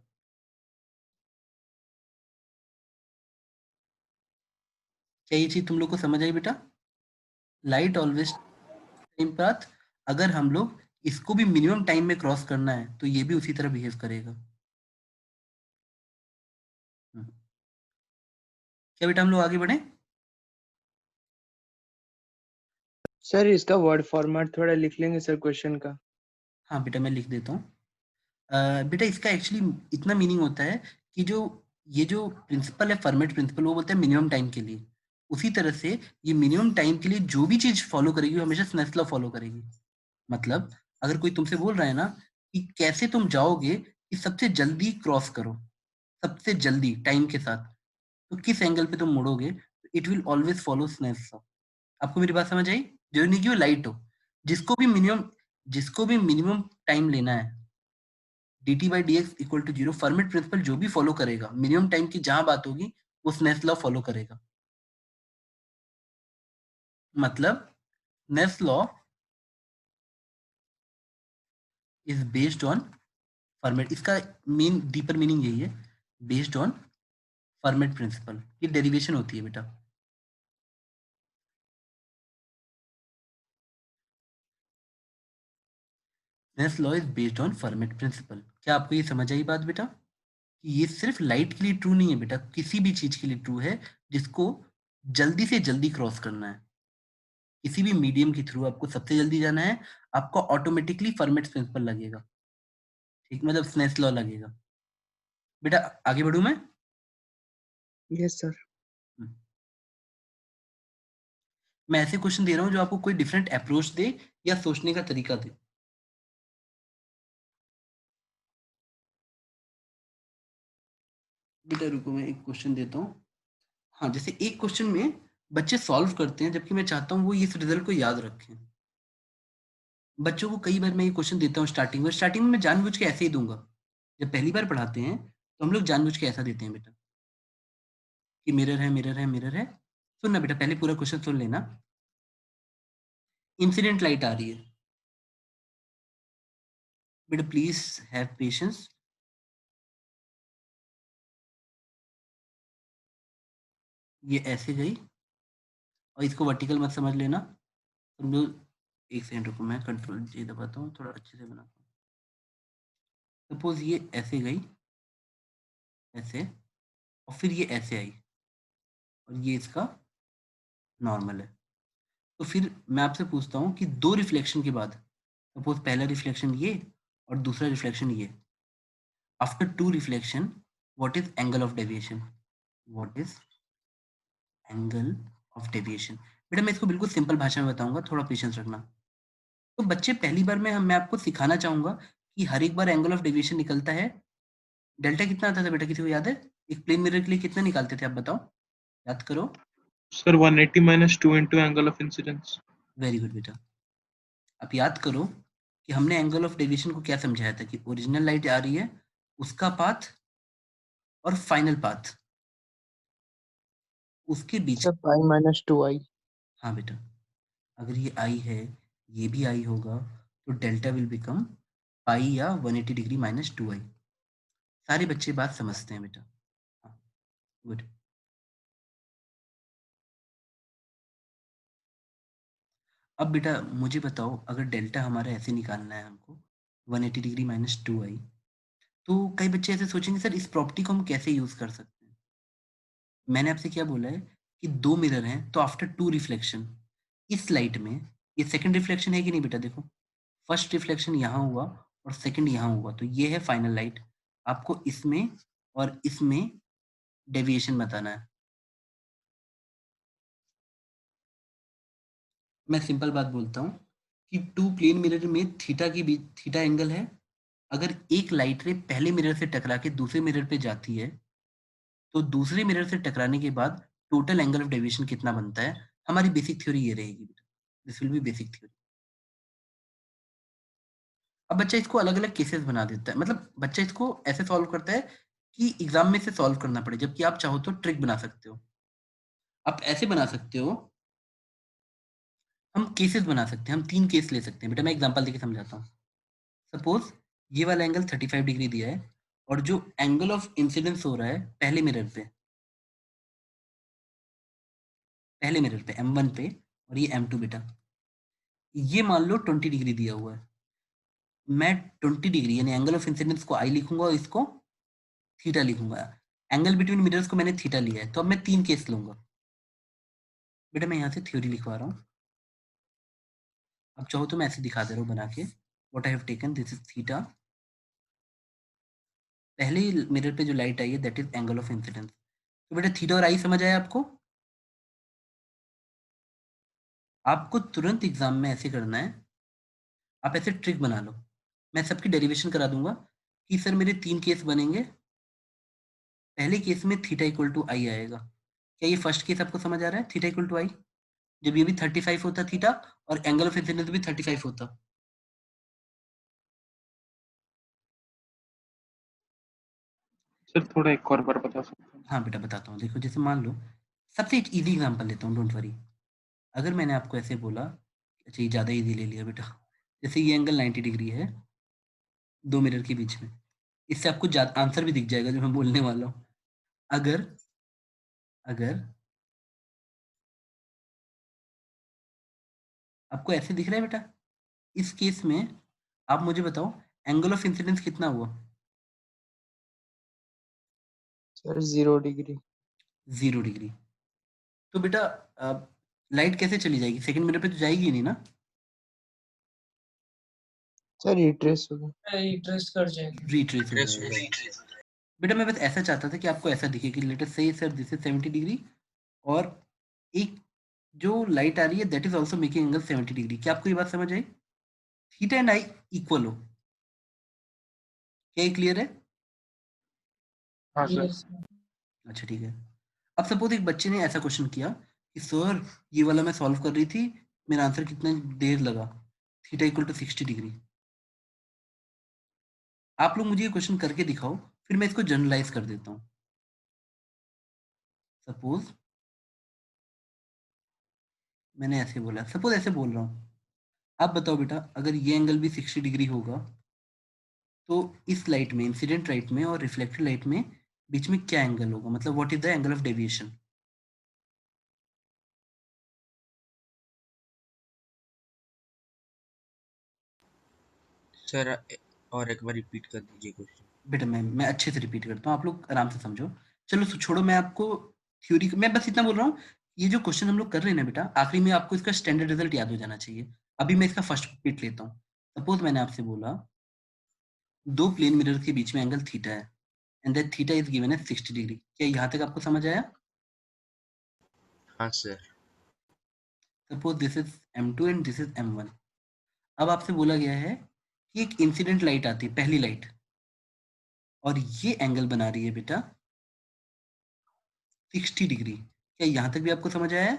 क्या ये चीज तुम लोग को समझ आई बेटा? लाइट ऑलवेज टाइम पाथ, अगर हम लोग इसको भी मिनिमम टाइम में क्रॉस करना है तो ये भी उसी तरह बिहेव करेगा। क्या बेटा हम लोग आगे बढ़े? सर इसका वर्ड फॉर्मेट थोड़ा लिख लेंगे सर क्वेश्चन का? हाँ बेटा मैं लिख देता हूँ। बेटा इसका एक्चुअली इतना मीनिंग होता है कि ये जो प्रिंसिपल है, फर्मेट प्रिंसिपल, वो बोलते हैं मिनिमम टाइम के लिए। उसी तरह से ये मिनिमम टाइम के लिए जो भी चीज फॉलो करेगी वो हमेशा स्नेल्स लॉ फॉलो करेगी। मतलब अगर कोई तुमसे बोल रहा है ना कि कैसे तुम जाओगे कि सबसे जल्दी क्रॉस करो, सबसे जल्दी टाइम के साथ, तो किस एंगल पे तुम मुड़ोगे, it will always follow Snell's law. आपको मेरी बात समझ आई? जरूरी नहीं कि वो लाइट हो, जिसको भी मिनिमम टाइम लेना है dt by dx equal to 0। Fermat principle जो भी फॉलो करेगा, मिनिमम टाइम की जहां बात होगी वो स्नेल्स लॉ फॉलो करेगा। मतलब Snell's law is based on Fermat, इसका मेन डीपर मीनिंग यही है, बेस्ड ऑन फर्मेट प्रिंसिपल। ये डेरिवेशन होती है बेटा। Snell's law is based on Fermat principle. क्या आपको ये समझ आई बात बेटा? कि ये सिर्फ लाइट के लिए ट्रू नहीं है बेटा, किसी भी चीज के लिए ट्रू है जिसको जल्दी से जल्दी क्रॉस करना है। किसी भी मीडियम के थ्रू आपको सबसे जल्दी जाना है, आपको ऑटोमेटिकली फर्मेट प्रिंसिपल लगेगा, ठीक, मतलब स्नेल्स लॉ लगेगा। बेटा आगे बढ़ू मैं? Yes sir. मैं ऐसे क्वेश्चन दे रहा हूं जो आपको कोई डिफरेंट अप्रोच दे या सोचने का तरीका दे। बेटा रुको, मैं एक क्वेश्चन देता हूँ। हाँ, जैसे एक क्वेश्चन में बच्चे सॉल्व करते हैं, जबकि मैं चाहता हूँ वो इस रिजल्ट को याद रखें। बच्चों को कई बार मैं ये क्वेश्चन देता हूँ स्टार्टिंग में मैं जानबूझ के ऐसे ही दूंगा। जब पहली बार पढ़ाते हैं तो हम लोग जानबूझ के ऐसा देते हैं बेटा कि मिरर है, मिरर है, मिरर है। सुनना बेटा, पहले पूरा क्वेश्चन सुन लेना। इंसिडेंट लाइट आ रही है बेटा, प्लीज हैव पेशेंस। ये ऐसे गई और इसको वर्टिकल मत समझ लेना। तुम लोग एक सेकंड रुको, मैं कंट्रोल जी दबाता हूँ, थोड़ा अच्छे से बनाता हूँ। सपोज ये ऐसे गई, ऐसे, और फिर ये ऐसे आई, और ये इसका नॉर्मल है। तो फिर मैं आपसे पूछता हूँ कि दो रिफ्लेक्शन के बाद, सपोज पहला रिफ्लेक्शन ये और दूसरा रिफ्लेक्शन ये, after two reflection what is angle of deviation? What is angle of deviation? बेटा मैं इसको बिल्कुल सिंपल भाषा में बताऊंगा, थोड़ा पेशेंस रखना। तो बच्चे पहली बार में मैं आपको सिखाना चाहूंगा कि हर एक बार एंगल ऑफ डेविएशन निकलता है। डेल्टा कितना आता था बेटा, किसी को याद है? एक प्लेन मिरर के लिए कितना निकालते थे आप बताओ, याद करो। Sir 180 minus 2 into angle of incidence। Very good बेटा। आप याद करो कि हमने एंगल ऑफ डेविएशन को क्या समझाया था, कि ओरिजिनल लाइट आ रही है उसका पाथ और फाइनल पाथ, उसके बीच। Sir pi minus 2i। हाँ बेटा, अगर ये आई है, ये भी आई होगा, तो डेल्टा विल बिकम पाई या 180 डिग्री माइनस 2i। सारे बच्चे बात समझते हैं बेटा? हाँ, गुड। अब बेटा मुझे बताओ, अगर डेल्टा हमारा ऐसे निकालना है हमको 180 डिग्री माइनस 2i, तो कई बच्चे ऐसे सोचेंगे सर इस प्रॉपर्टी को हम कैसे यूज कर सकते हैं? मैंने आपसे क्या बोला है कि दो मिरर हैं, तो आफ्टर टू रिफ्लेक्शन इस लाइट में, ये सेकंड रिफ्लेक्शन है कि नहीं बेटा? देखो, फर्स्ट रिफ्लेक्शन यहाँ हुआ और सेकंड यहाँ हुआ, तो ये है फाइनल लाइट। आपको इसमें और इसमें डेविएशन बताना है। मैं सिंपल बात बोलता हूँ कि टू प्लेन मिरर में थीटा की बीच थीटा एंगल है। अगर एक लाइट रे पहले मिरर से टकरा के दूसरे मिरर पे जाती है, तो दूसरे मिरर से टकराने के बाद टोटल एंगल ऑफ डेविएशन कितना बनता है? हमारी बेसिक थ्योरी ये रहेगी बेटा, this will be basic theory. अब बच्चा इसको अलग अलग केसेस बना देता है, मतलब बच्चा इसको ऐसे सॉल्व करता है कि एग्जाम में से सॉल्व करना पड़े, जबकि आप चाहो तो ट्रिक बना सकते हो। आप ऐसे बना सकते हो, हम केसेस बना सकते हैं, हम 3 केस ले सकते हैं बेटा। मैं एग्जांपल देके समझाता हूँ। सपोज ये वाला एंगल 35 डिग्री दिया है, और जो एंगल ऑफ इंसिडेंस हो रहा है पहले मिरर पे, M1 पे, और ये M2 बेटा, ये मान लो 20 डिग्री दिया हुआ है। मैं 20 डिग्री यानी एंगल ऑफ इंसिडेंस को आई लिखूंगा और इसको थीटा लिखूंगा। एंगल बिटवीन मिरर्स को मैंने थीटा लिया है, तो अब मैं 3 केस लूंगा बेटा। मैं यहाँ से थ्योरी लिखवा रहा हूँ, अब चाहो तो मैं ऐसे दिखा दे रहा हूँ बना के। What I have taken, this is theta, पहले मिरर पे जो लाइट आई है that is angle of incidence. तो बेटा थीटा और आई समझ आया आपको? आपको तुरंत एग्जाम में ऐसे करना है, आप ऐसे ट्रिक बना लो। मैं सबकी डेरिवेशन करा दूंगा कि सर मेरे 3 केस बनेंगे। पहले केस में थीटा इक्वल टू आई आएगा। क्या ये फर्स्ट केस आपको समझ आ रहा है? थीटा इक्वल टू आई, जब ये भी 35 होता थीटा और एंगल ऑफ इंसिडेंस भी 35 होता। सर थोड़ा एक और बार बता सकते हैं? हाँ बेटा बताता हूँ, देखो जैसे मान लो सबसे एक इजी एग्जांपल लेता हूँ, डोंट वरी। अगर मैंने आपको ऐसे बोला, अच्छा ये ज़्यादा इजी ले लिया बेटा, जैसे ये एंगल 90 डिग्री है दो मिरर के बीच में, इससे आपको आंसर भी दिख जाएगा जो मैं बोलने वाला हूँ। अगर अगर आपको ऐसे दिख रहा है बेटा, इस केस में आप मुझे बताओ एंगल ऑफ इंसिडेंस कितना हुआ? Sir 0 degree. 0 डिग्री। तो बेटा लाइट कैसे चली जाएगी? सेकंड मिरर पे तो जाएगी ही नहीं ना। सर रिट्रेस होगा। रिट्रेस कर जाएगी। रिट्रेस हो जाएगा। बेटा मैं बस ऐसा चाहता था कि आपको ऐसा दिखे कि लेट अस से सर दिस इज 70 डिग्री, और एक जो लाइट आ रही है that is also making angle 70 degree. क्या आपको ये बात समझ आई? थीटा एंड आई इक्वल हो, क्या ये क्लियर है? हाँ सर। Yes. अच्छा ठीक है। अब सपोज एक बच्चे ने ऐसा क्वेश्चन किया कि सर ये वाला मैं सॉल्व कर रही थी, मेरा आंसर कितना देर लगा, थीटा इक्वल टू 60 डिग्री। आप लोग मुझे ये क्वेश्चन करके दिखाओ, फिर मैं इसको जनरलाइज कर देता हूँ। सपोज मैंने ऐसे बोला, सपोज ऐसे बोल रहा हूँ, आप बताओ बेटा अगर ये एंगल भी 60 डिग्री होगा तो इस लाइट में, इंसिडेंट लाइट में और रिफ्लेक्टेड लाइट में बीच में क्या एंगल होगा, मतलब what is the angle of deviation? Sir और एक बार रिपीट कर दीजिए क्वेश्चन। बेटा मैं अच्छे से रिपीट करता हूँ, आप लोग आराम से समझो। चलो छोड़ो, मैं आपको थ्योरी, मैं बस इतना बोल रहा हूँ, ये जो क्वेश्चन हम लोग कर रहे हैं ना बेटा, आखिरी में आपको इसका स्टैंडर्ड रिजल्ट याद हो जाना चाहिए। अभी मैं इसका फर्स्ट बिट लेता हूँ। सपोज मैंने आपसे बोला दो प्लेन मिरर के बीच में एंगल थीटा है and that theta is given as 60 degree. क्या यहाँ तक आपको समझ आया? हाँ सर। Suppose this is M2 and this is M1। अब आपसे बोला गया है कि एक इंसिडेंट लाइट आती है, पहली लाइट, और ये एंगल बना रही है बेटा 60 डिग्री। क्या यहाँ तक भी आपको समझ आया है?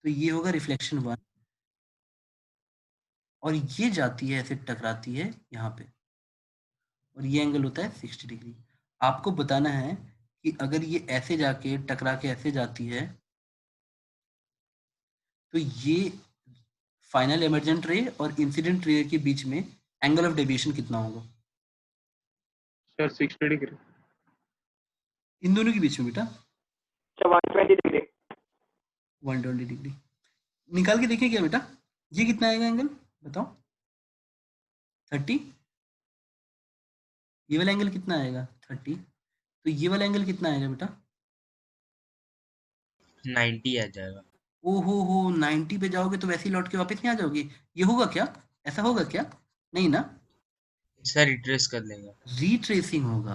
तो ये होगा रिफ्लेक्शन 1, और ये जाती है ऐसे टकराती है यहाँ पे, और ये एंगल होता है 60 डिग्री। आपको बताना है कि अगर ये ऐसे जाके टकरा के ऐसे जाती है तो ये फाइनल एमर्जेंट रे और इंसिडेंट रे के बीच में एंगल ऑफ डेविएशन कितना होगा? Sir 60 degree. इन दोनों के बीच में बेटा 120 डिग्री। 120 डिग्री। निकाल के देखिए क्या बेटा, ये कितना आएगा एंगल बताओ? 30। ये वाला एंगल कितना आएगा? 30। तो ये वाला एंगल कितना आएगा बेटा? 90 आ जाएगा। हो 90 पे जाओगे तो वैसे ही लौट के वापस नहीं आ जाओगे? ये होगा क्या? ऐसा होगा क्या? नहीं ना, सर रिट्रेस कर लेगा। रीट्रेसिंग होगा।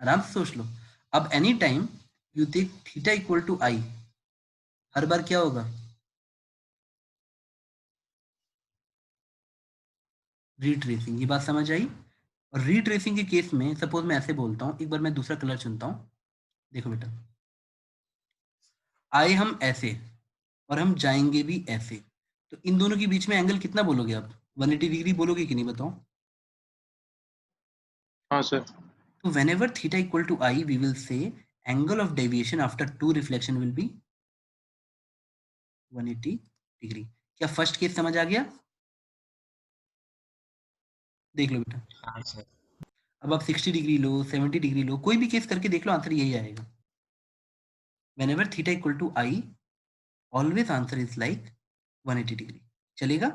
आराम से सोच लो। अब any time you take theta equal to i, हर बार क्या होगा? रीट्रेसिंग। ये बात समझ आई? और रीट्रेसिंग के केस में सपोज मैं ऐसे बोलता हूँ, एक बार मैं दूसरा कलर चुनता हूँ, देखो बेटा आए हम ऐसे और हम जाएंगे भी ऐसे, तो इन दोनों के बीच में एंगल कितना बोलोगे आप? 180 डिग्री बोलोगे कि नहीं बताओ? हाँ सर। तो whenever theta equal to I, we will say angle of deviation after two reflection will be 180 degree. क्या फर्स्ट केस समझ आ गया? देख लो बेटा, हाँ सर। अब आप 60 डिग्री लो, 70 डिग्री लो, कोई भी केस करके देख लो, आंसर यही आएगा। whenever theta equal to I, always answer is like 180 degree. चलेगा?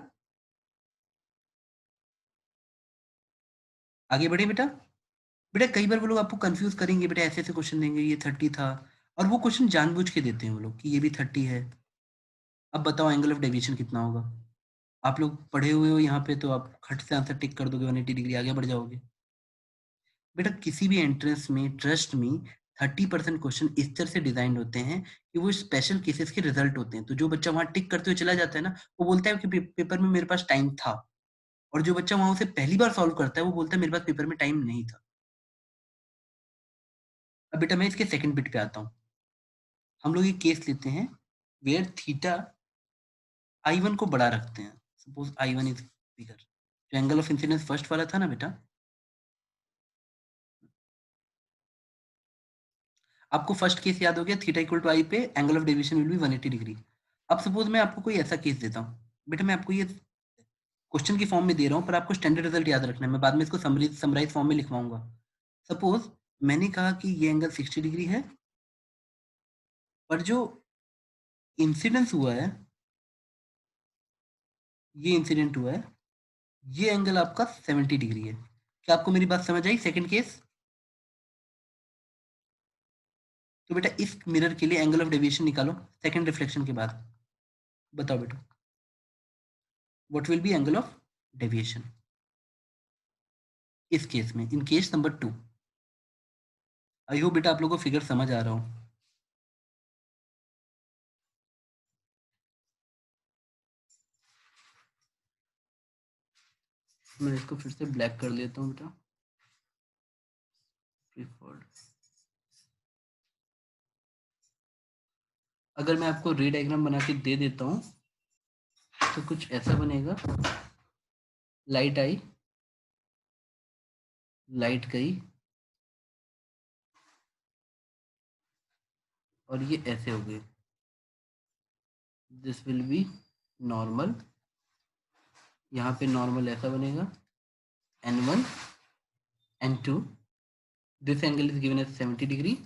आगे बढ़े बेटा। बेटा कई बार वो लोग आपको कंफ्यूज करेंगे, बेटा ऐसे ऐसे क्वेश्चन देंगे, ये 30 था, और वो क्वेश्चन जानबूझ के देते हैं वो लोग कि ये भी 30 है। अब बताओ एंगल ऑफ डेविएशन कितना होगा? आप लोग पढ़े हुए हो यहाँ पे तो आप खट से आंसर टिक कर दोगे, 180 डिग्री आगे बढ़ जाओगे। बेटा किसी भी एंट्रेंस में ट्रस्ट मी 30% क्वेश्चन इस तरह से डिजाइन होते हैं कि वो स्पेशल केसेस के रिजल्ट होते हैं। तो जो बच्चा वहां टिक करते हुए चला जाता है ना, वो बोलता है कि पेपर में मेरे पास टाइम था, और जो बच्चा वहां उसे पहली बार सॉल्व करता है वो बोलता है मेरे पास पेपर में टाइम नहीं था। अब बेटा मैं इसके सेकंड बिट पे आता हूँ। हम लोग ये केस लेते हैं वेयर थीटा I1 को बड़ा रखते हैं। Suppose I1 is bigger. जो एंगल ऑफ इंसिडेंस फर्स्ट वाला था ना बेटा, आपको फर्स्ट केस याद हो गया, थीटा इक्वल टू आई पे angle of deviation will be 180 degree. अब सपोज मैं आपको कोई ऐसा केस देता हूँ, बेटा मैं आपको ये क्वेश्चन की फॉर्म में दे रहा हूँ, पर आपको स्टैंडर्ड रिजल्ट याद रखना है, मैं बाद में इसको समराइज फॉर्म में लिखवाऊंगा। सपोज मैंने कहा कि ये एंगल 60 डिग्री है, पर जो इंसिडेंस हुआ है, ये इंसिडेंट हुआ है, ये एंगल आपका 70 डिग्री है। क्या आपको मेरी बात समझ आई? सेकंड केस, तो बेटा इस मिरर के लिए एंगल ऑफ डेविएशन निकालो सेकंड रिफ्लेक्शन के बाद। बताओ बेटा, what will be angle of deviation इस केस में, in case number 2। I hope बेटा आप लोगों को फिगर समझ आ रहा हो। मैं इसको फिर से ब्लैक कर लेता हूँ बेटा, प्रीफर्ड। अगर मैं आपको रे डायग्राम बना के दे देता हूँ तो कुछ ऐसा बनेगा, लाइट आई, लाइट गई, और ये ऐसे हो गए। दिस विल बी नॉर्मल, यहाँ पे नॉर्मल ऐसा बनेगा n1 n2, this angle is given as 70 degree,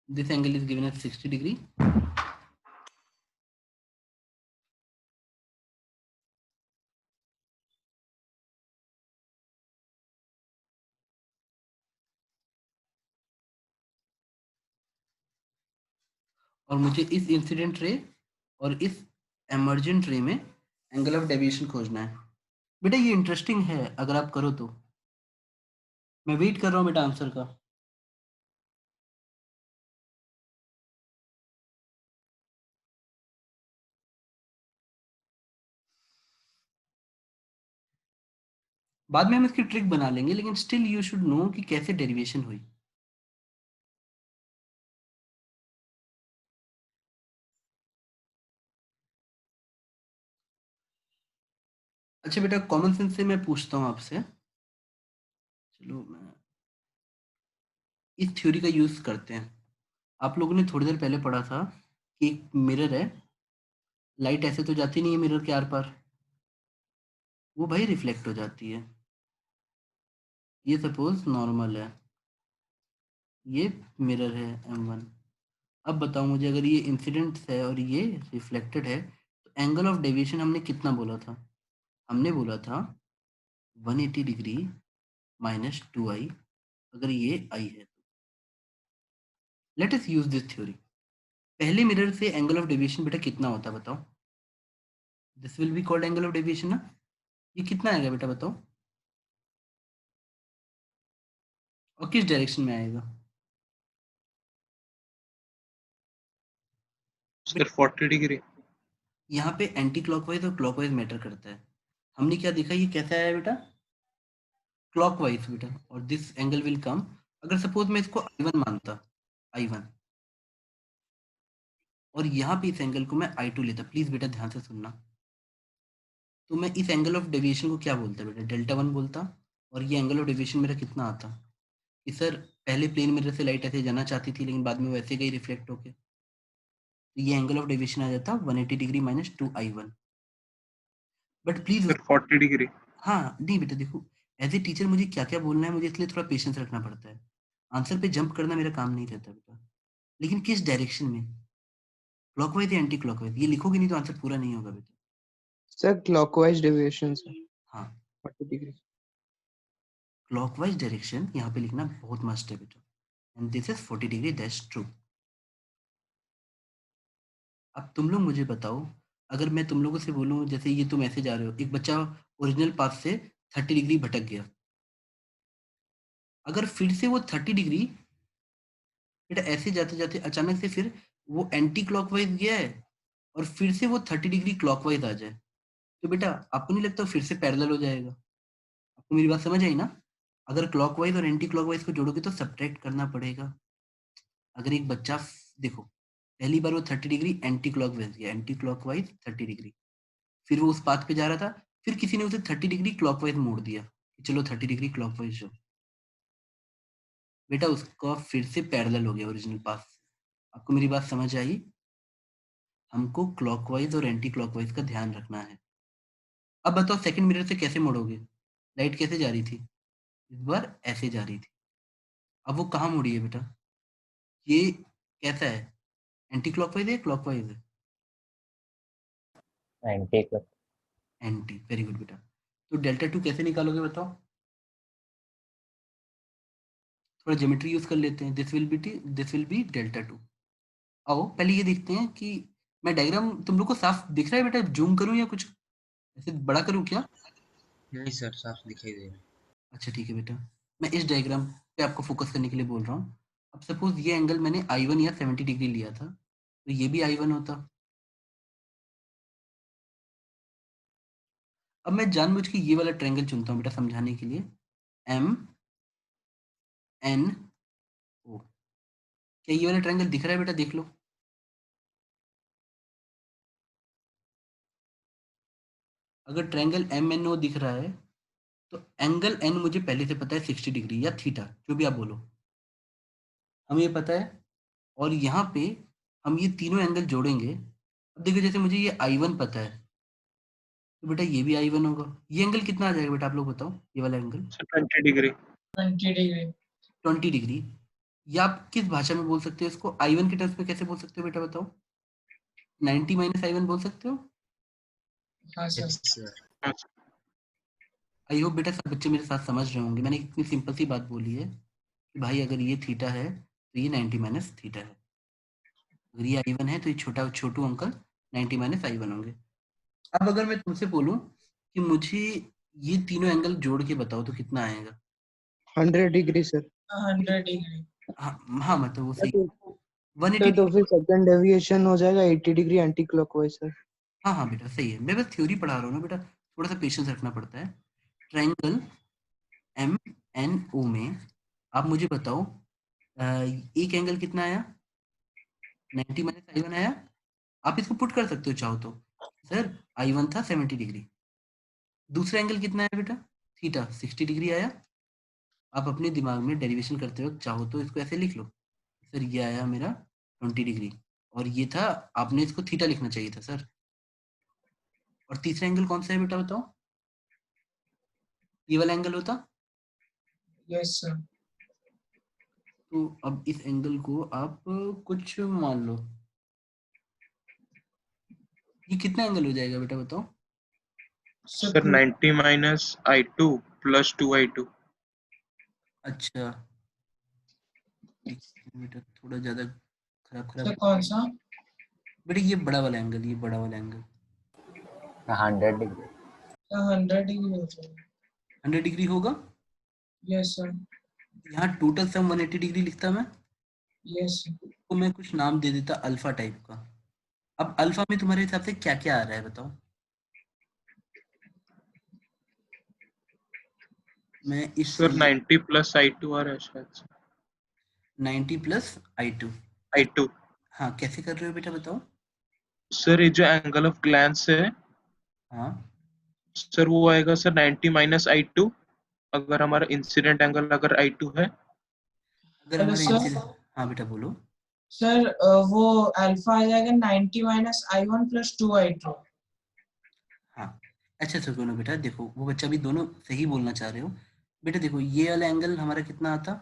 this angle is given as 60 degree, और मुझे इस इंसिडेंट रे और इस एमर्जेंट रे में एंगल ऑफ डेविएशन खोजना है। बेटा ये इंटरेस्टिंग है अगर आप करो तो। मैं वेट कर रहा हूँ बेटा आंसर का। बाद में हम इसकी ट्रिक बना लेंगे, लेकिन स्टिल यू शुड नो कि कैसे डेरिवेशन हुई। अच्छा बेटा, कॉमन सेंस से मैं पूछता हूँ आपसे, चलो मैं इस थ्योरी का यूज करते हैं। आप लोगों ने थोड़ी देर पहले पढ़ा था कि एक मिरर है, लाइट ऐसे तो जाती नहीं है मिरर के आर पार, वो भाई रिफ्लेक्ट हो जाती है। ये सपोज नॉर्मल है, ये मिरर है M1। अब बताओ मुझे, अगर ये इंसिडेंट है और ये रिफ्लेक्टेड है, तो एंगल ऑफ डेविएशन हमने कितना बोला था? हमने बोला था 180 डिग्री माइनस 2i, अगर ये i है तो। Let us use this theory. पहले मिरर से एंगल ऑफ डेविएशन बेटा कितना होता है बताओ? This will be called angle of deviation ना। ये कितना आएगा बेटा बताओ, और किस डायरेक्शन में आएगा? Sir 40 degree. यहाँ पे एंटी क्लॉकवाइज और क्लॉकवाइज मैटर करता है। हमने क्या देखा, ये कैसा आया बेटा? क्लॉकवाइज बेटा, और दिस एंगल विल कम। अगर सपोज मैं इसको I1 मानता, I1, और यहाँ पे इस एंगल को मैं I2 लेता, प्लीज बेटा ध्यान से सुनना, तो मैं इस एंगल ऑफ डेविएशन को क्या बोलता बेटा? डेल्टा 1 बोलता। और ये एंगल ऑफ डेविएशन मेरा कितना आता कि सर पहले प्लेन मिरर से लाइट ऐसे जाना चाहती थी, लेकिन बाद में वो ऐसे गई रिफ्लेक्ट होके, तो ये एंगल ऑफ डेविएशन आ जाता 180 degree minus 2i1। But please sir 40 degree. हाँ नहीं बेटा देखो, एज ए टीचर मुझे क्या क्या बोलना है, मुझे इसलिए थोड़ा पेशेंस रखना पड़ता है। आंसर पे जंप करना मेरा काम नहीं रहता बेटा। लेकिन किस डायरेक्शन में, क्लॉकवाइज या एंटी क्लॉकवाइज, ये लिखोगे नहीं तो आंसर पूरा नहीं होगा बेटा। सर क्लॉकवाइज डेविएशन सर हाँ 40 डिग्री। क्लॉकवाइज डायरेक्शन यहाँ पे लिखना बहुत मस्ट है बेटा, and this is 40 degree, that's true. अब तुम लोग मुझे बताओ, अगर मैं तुम लोगों से बोलूँ जैसे ये तुम ऐसे जा रहे हो, एक बच्चा ओरिजिनल पाथ से 30 डिग्री भटक गया, अगर फिर से वो 30 डिग्री बेटा ऐसे जाते जाते अचानक से फिर वो एंटी क्लॉकवाइज गया है और फिर से वो 30 डिग्री क्लॉकवाइज आ जाए, तो बेटा आपको नहीं लगता फिर से पैरेलल हो जाएगा? आपको मेरी बात समझ आई ना? अगर क्लॉकवाइज और एंटी क्लॉकवाइज को जोड़ोगे तो सब्ट्रैक्ट करना पड़ेगा। अगर एक बच्चा देखो, पहली बार वो 30 डिग्री एंटी क्लॉकवाइज गया, एंटी क्लॉकवाइज 30 डिग्री, फिर वो उस पाथ पे जा रहा था, फिर किसी ने उसे 30 डिग्री क्लॉकवाइज मोड़ दिया कि चलो 30 डिग्री क्लॉकवाइज जाओ। बेटा उसका फिर से पैरेलल हो गया ओरिजिनल पाथ से। आपको मेरी बात समझ आई? हमको क्लॉकवाइज और एंटी क्लॉकवाइज का ध्यान रखना है। अब बताओ सेकंड मिरर से कैसे मोड़ोगे? लाइट कैसे जा रही थी? इस बार ऐसे जा रही थी। अब वो कहाँ मुड़ी है बेटा? ये कैसा है? एंटी क्लॉकवाइज है, क्लॉकवाइज है? Anti clock. Anti, very good बेटा। तो डेल्टा 2 कैसे निकालोगे बताओ? थोड़ा ज्योमेट्री यूज कर लेते हैं। This will be delta 2। आओ पहले ये देखते हैं कि मैं डायग्राम तुम लोग को साफ दिख रहा है बेटा? जूम करूं या कुछ ऐसे बड़ा करूं क्या? नहीं सर, साफ दिखाई दे रहा है। अच्छा ठीक है बेटा, मैं इस डायग्राम पे आपको फोकस करने के लिए बोल रहा हूँ। अब सपोज ये एंगल मैंने I1 या 70 डिग्री लिया था, तो ये भी I1 होता। अब मैं जानबूझ के ये वाला ट्रायंगल चुनता हूँ बेटा समझाने के लिए, MNO। क्या ये वाला ट्रायंगल दिख रहा है बेटा? देख लो। अगर ट्रायंगल MNO दिख रहा है तो एंगल N मुझे पहले से पता है 60 डिग्री या थीटा, जो भी आप बोलो, हमें ये पता है। और यहाँ पे हम ये तीनों एंगल जोड़ेंगे। अब देखो जैसे मुझे ये I1 पता है, तो बेटा ये भी I1 होगा। ये एंगल कितना आ जाएगा बेटा, आप लोग बताओ? ये वाला angle sir 20 degree. 20 degree. 20 degree. या आप किस भाषा में बोल सकते हो इसको? I1 के टर्म्स में कैसे बोल सकते हो बेटा बताओ? 90 माइनस I1 बोल सकते हो? हाँ सर। Yes sir. हाँ सर। आई होप बेटा सब बच्चे मेरे साथ समझ रहे होंगे। मैंने इतनी सिंपल सी बात बोली है कि भाई अगर ये थीटा है तो ये 90 माइनस थीटा है। अगर ये I1 है तो ये छोटू अंकल 90 माइनस I1 होंगे। अब अगर मैं तुमसे बोलूं कि मुझे ये तीनों एंगल जोड़ के बताओ तो कितना आएगा? 100 डिग्री सर। 100 डिग्री। हाँ हाँ, मतलब वो सही। तो 180 तो डिग्री। फिर सेकंड डेविएशन हो जाएगा 80 डिग्री एंटी क्लॉकवाइज सर। हाँ हाँ बेटा सही है, मैं बस थ्योरी पढ़ा रहा हूँ ना बेटा, थोड़ा सा पेशेंस रखना पड़ता है। ट्रायंगल MNO में आप मुझे बताओ एक एंगल कितना आया? 90 माइनस I1 आया। आप इसको पुट कर सकते हो चाहो तो। सर I1 था 70 डिग्री। दूसरा एंगल कितना है बेटा? थीटा 60 डिग्री आया। आप अपने दिमाग में डेरिवेशन करते वक्त चाहो तो इसको ऐसे लिख लो, सर ये आया मेरा 20 डिग्री, और ये था, आपने इसको थीटा लिखना चाहिए था सर। और तीसरा एंगल कौन सा है बेटा बताओ? ये वाला एंगल होता। Yes sir. तो अब इस एंगल को आप कुछ मान लो, ये कितना एंगल हो जाएगा बेटा बताओ? Sir 90 minus I2 plus 2I2। अच्छा एक सेकंड बेटा, थोड़ा ज्यादा खराब सर खराब। कौन सा? बेटा ये बड़ा वाला एंगल, ये बड़ा वाला एंगल 100 डिग्री। 100 डिग्री हो जाएगा। 100 डिग्री होगा। Yes sir. यहाँ टोटल सम 180 डिग्री लिखता मैं, यस सर। तो मैं कुछ नाम दे देता अल्फा टाइप का। अब अल्फा में तुम्हारे हिसाब से क्या क्या आ रहा है बताओ? मैं इस सर 90 प्लस I2 आ रहा है शायद से। 90 प्लस I2। I2। हाँ कैसे कर रहे हो बेटा बताओ? सर ये जो एंगल ऑफ ग्लैंस है हाँ सर वो आएगा सर 90 माइनस I2, अगर हमारा इंसिडेंट एंगल अगर I2 है। अगर हेलो हमारे सर। इंसिडेंट, हाँ बेटा बोलो। सर वो अल्फा आ जाएगा 90 माइनस I1 प्लस 2I2। हाँ अच्छा सुनो बेटा, देखो वो बच्चा भी दोनों सही बोलना चाह रहे हो। बेटा देखो ये वाला एंगल हमारा कितना आता?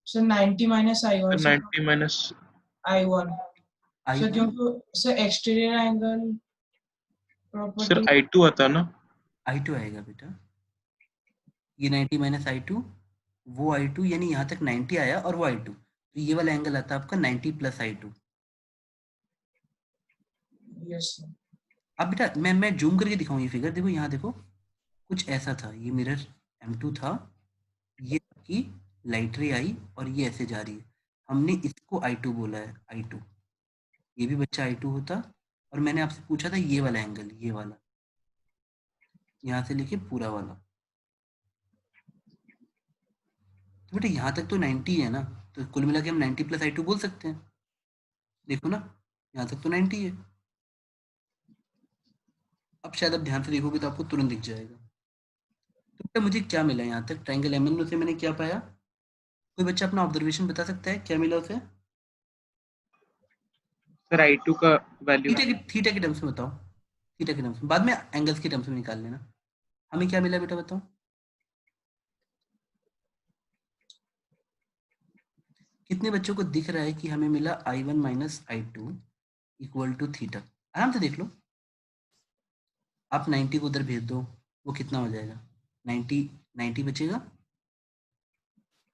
Sir 90 minus sir I1 sir. 90 minus I1 sir, I1। क्योंकि sir exterior angle sir property. I2 आता ना। I2 आएगा बेटा। ये 90 माइनस I2, वो I2, यानी यहाँ तक 90 आया और वो I2, तो ये वाला एंगल आता है आपका 90 प्लस I2। Yes sir. अब बेटा मैं जूम करके दिखाऊं ये फिगर, देखो यहाँ देखो, कुछ ऐसा था, ये मिरर M2 था, ये आपकी लाइट रे आई और ये ऐसे जा रही है, हमने इसको I2 बोला है, I2। ये भी बच्चा I2 होता, और मैंने आपसे पूछा था ये वाला एंगल, ये वाला यहाँ से लेके पूरा वाला। तो बेटा यहाँ तक तो 90 है ना, तो कुल मिला के हम 90 प्लस I2 बोल सकते हैं। देखो ना यहाँ तक तो 90 है। अब शायद आप ध्यान से देखोगे तो आपको तुरंत दिख जाएगा। तो बेटा मुझे क्या मिला यहाँ तक? ट्रायंगल MNO से मैंने क्या पाया? कोई बच्चा अपना ऑब्जर्वेशन बता सकता है क्या मिला उसे? सर I2 का वैल्यू थीटा के टर्म्स में बताओ, थीटा के टर्म्स में, बाद में एंगल्स के टर्म्स में निकाल लेना। हमें क्या मिला बेटा बताओ? कितने बच्चों को दिख रहा है कि हमें मिला I1 minus I2 equal to theta? आराम से देख लो, आप 90 को उधर भेज दो, वो कितना हो जाएगा? 90 बचेगा।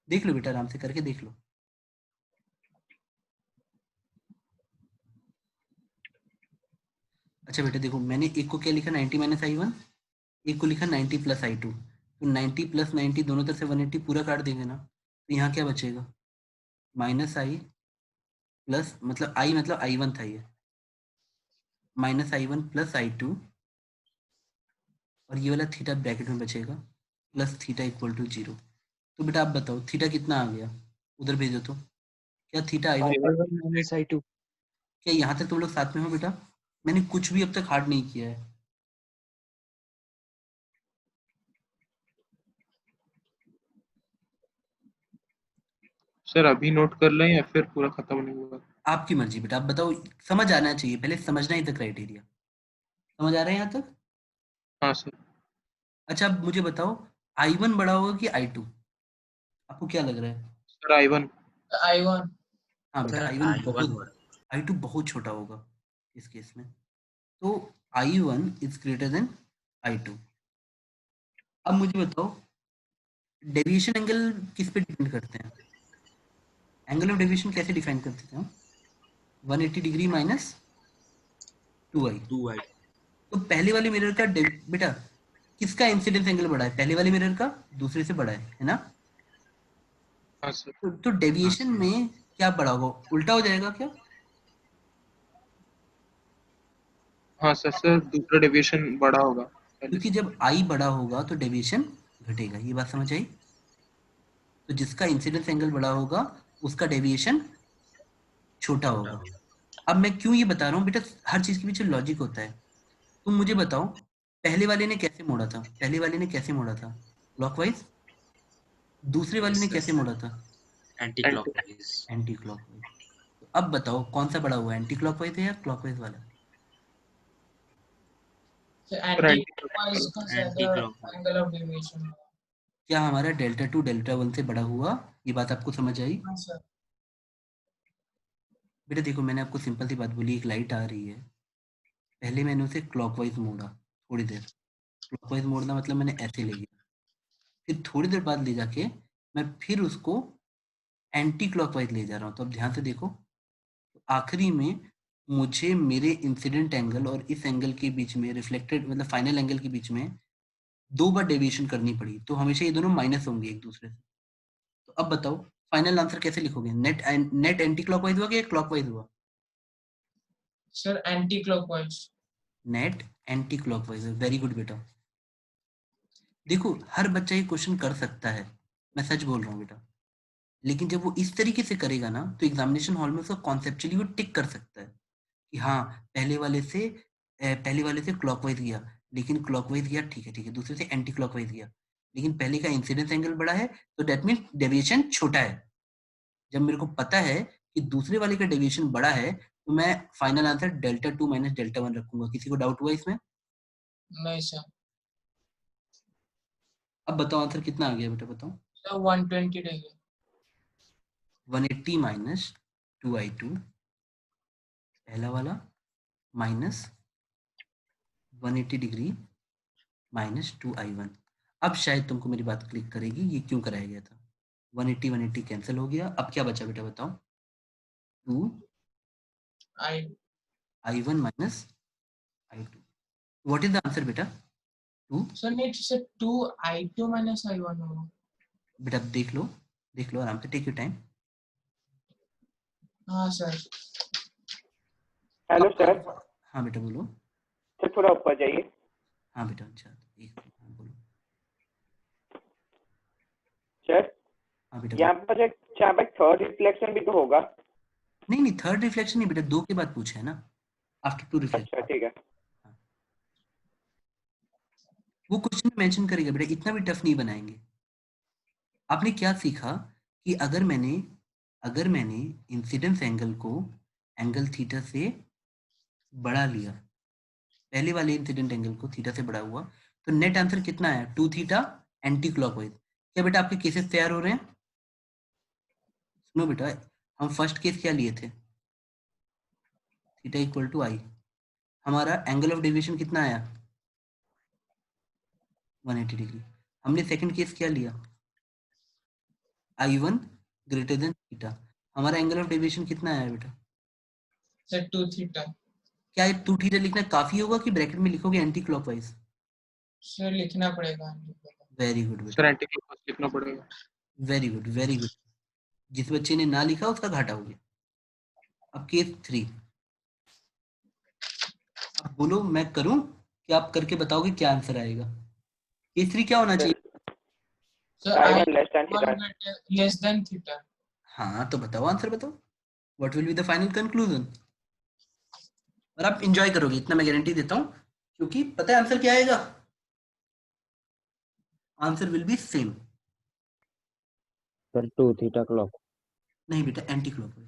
देख लो बेटा, आराम से करके देख लो। अच्छा बेटा देखो, मैंने एक को क्या लिखा 90 माइनस I1, एक को लिखा 90 प्लस I2। तो 90 प्लस 90 दोनों तरफ से 180 पूरा काट देंगे ना, तो यहाँ क्या बचेगा? माइनस I प्लस मतलब I मतलब I1 था ये, माइनस I1 प्लस I2, और ये वाला थीटा ब्रैकेट में बचेगा, प्लस थीटा इक्वल टू 0। तो बेटा आप बताओ थीटा कितना आ गया? उधर भेजो तो। क्या theta I1? I1 minus I2। क्या यहाँ तक तुम लोग साथ में हो बेटा? मैंने कुछ भी अब तक हार्ड नहीं किया है। सर अभी नोट कर लें या फिर पूरा खत्म नहीं होगा? आपकी मर्जी बेटा, आप बताओ, समझ आना चाहिए, पहले समझना ही था क्राइटेरिया। समझ आ रहा है यहाँ तक? हाँ सर। अच्छा अब मुझे बताओ, I1 बड़ा होगा कि I2? आपको क्या लग रहा है? Sir I1। I1 हाँ बेटा, सर I1 I1 बहुत, I2 बहुत छोटा होगा इस केस में, तो I1 is greater than I2। अब मुझे बताओ, डेविएशन एंगल किस पे डिपेंड करते हैं? एंगल ऑफ डेविएशन कैसे डिफाइन करते हैं हम? 180 डिग्री माइनस 2i। 2i। तो पहले वाले मिरर का बेटा किसका इंसिडेंस एंगल बड़ा है? पहले वाले मिरर का दूसरे से बड़ा है ना? हाँ सर। तो डेविएशन में क्या बड़ा होगा? उल्टा हो जाएगा क्या? हाँ सर, सर दूसरा डेविएशन बड़ा होगा पहले क्योंकि से। जब आई बड़ा होगा तो डेविएशन घटेगा, ये बात समझ आई? तो जिसका इंसिडेंस एंगल बड़ा होगा उसका डेविएशन छोटा होगा। अब मैं क्यों ये बता रहा हूँ बेटा, हर चीज के पीछे लॉजिक होता है। तुम मुझे बताओ, पहले वाले ने कैसे मोड़ा था? पहले वाले ने कैसे मोड़ा था? क्लॉकवाइज। दूसरे वाले ने कैसे मोड़ा था? Anti anti clockwise. Anti clockwise. तो अब बताओ कौन सा बड़ा हुआ, एंटी क्लॉकवाइज है या क्लॉकवाइज वाला? anti-clockwise का एंटी ज्यादा क्लॉकवाइज। angle of deviation होगा। क्या हमारा डेल्टा 2 डेल्टा 1 से बड़ा हुआ? ये बात आपको समझ आई? हाँ सर। बेटा देखो, मैंने आपको सिंपल सी बात बोली, एक लाइट आ रही है, पहले मैंने उसे क्लॉकवाइज मोड़ा थोड़ी देर, क्लॉकवाइज मोड़ना मतलब मैंने ऐसे ले गया, फिर थोड़ी देर बाद ले जाके मैं फिर उसको एंटी क्लॉकवाइज ले जा रहा हूँ। तो अब ध्यान से देखो, तो आखिरी में मुझे मेरे इंसिडेंट एंगल और इस एंगल के बीच में, रिफ्लेक्टेड मतलब फाइनल एंगल के बीच में 2 बार डेविएशन करनी पड़ी, तो हमेशा ये दोनों माइनस होंगे एक दूसरे से। तो अब बताओ फाइनल आंसर कैसे लिखोगे? नेट एंटी क्लॉकवाइज हुआ कि क्लॉकवाइज हुआ? Sir anti-clockwise। Net anti clockwise. Very good बेटा। देखो हर बच्चा ये क्वेश्चन कर सकता है, मैं सच बोल रहा हूँ बेटा, लेकिन जब वो इस तरीके से करेगा ना तो एग्जामिनेशन हॉल में उसका कॉन्सेप्चुअली वो टिक कर सकता है कि हाँ पहले वाले से क्लॉकवाइज गया, लेकिन क्लॉकवाइज गया, ठीक है ठीक है, दूसरे से एंटी क्लॉकवाइज गया, लेकिन पहले का इंसिडेंस एंगल बड़ा है, तो दैट मीन डेविएशन छोटा है। जब मेरे को पता है कि दूसरे वाले का डेविएशन बड़ा है, तो मैं final answer delta 2 minus delta 1 रखूंगा। किसी को डाउट हुआ इसमें? नहीं सर। अब बताओ आंसर कितना आ गया बेटा, बताओ। Sir 120 degree. 180 माइनस 2i2 पहला वाला, माइनस 180 डिग्री माइनस 2i1। अब शायद तुमको मेरी बात क्लिक करेगी, ये क्यों कराया गया था। 180 कैंसिल हो गया, अब क्या बचा बेटा बताओ? 2i1 minus i2। What is the answer बेटा? 2। सर नहीं सर 2i2 minus i1 होगा। बेटा देख लो आराम से, टेक योर टाइम। हाँ सर। Hello sir. हाँ बेटा बोलो। सर थोड़ा ऊपर जाइए। हाँ बेटा, अच्छा एक हाँ, बोलो। सर हाँ बेटा यहाँ बोलो। पर थर्ड रिफ्लेक्शन भी तो होगा। नहीं थर्ड रिफ्लेक्शन नहीं बेटा, 2 के बाद पूछा है ना, आफ्टर 2 अच्छा रिफ्लेक्शन। ठीक है। वो क्वेश्चन में मेंशन करेगा बेटा, इतना भी टफ नहीं बनाएंगे। आपने क्या सीखा कि अगर मैंने इंसिडेंस एंगल को एंगल थीटा से बढ़ा लिया, पहले वाले इंसिडेंट एंगल को थीटा से बढ़ा हुआ, तो नेट आंसर कितना है? 2 थीटा एंटी क्लॉकवाइज। क्या बेटा आपके केसेस तैयार हो रहे हैं? सुनो बेटा, हम फर्स्ट केस क्या लिए थे? थीटा इक्वल टू आई। हमारा एंगल ऑफ डेविएशन कितना आया? 180 डिग्री। हमने सेकंड केस क्या लिया? I1 greater than theta. हमारा एंगल ऑफ डेविएशन कितना आया बेटा? Sir 2 theta. क्या ये 2 थीटा लिखना काफी होगा कि ब्रैकेट में लिखोगे एंटी क्लॉकवाइज? सर लिखना पड़ेगा। वेरी गुड सर बेटा, एंटी क्लॉकवाइज लिखना पड़ेगा। Very good very good. जिस बच्चे ने ना लिखा उसका घाटा हो गया। अब केस 3, अब बोलो मैं करूं कि आप करके बताओगे क्या आंसर आएगा? केस 3 क्या होना चाहिए? Sir I1 less than theta. Less than theta. हाँ तो बताओ, आंसर बताओ। What will be the final conclusion? और आप इंजॉय करोगे, इतना मैं गारंटी देता हूं, क्योंकि पता है आंसर क्या आएगा? Answer will be same. Sir 2 theta clock. नहीं बेटा, एंटी क्लॉकवाइज।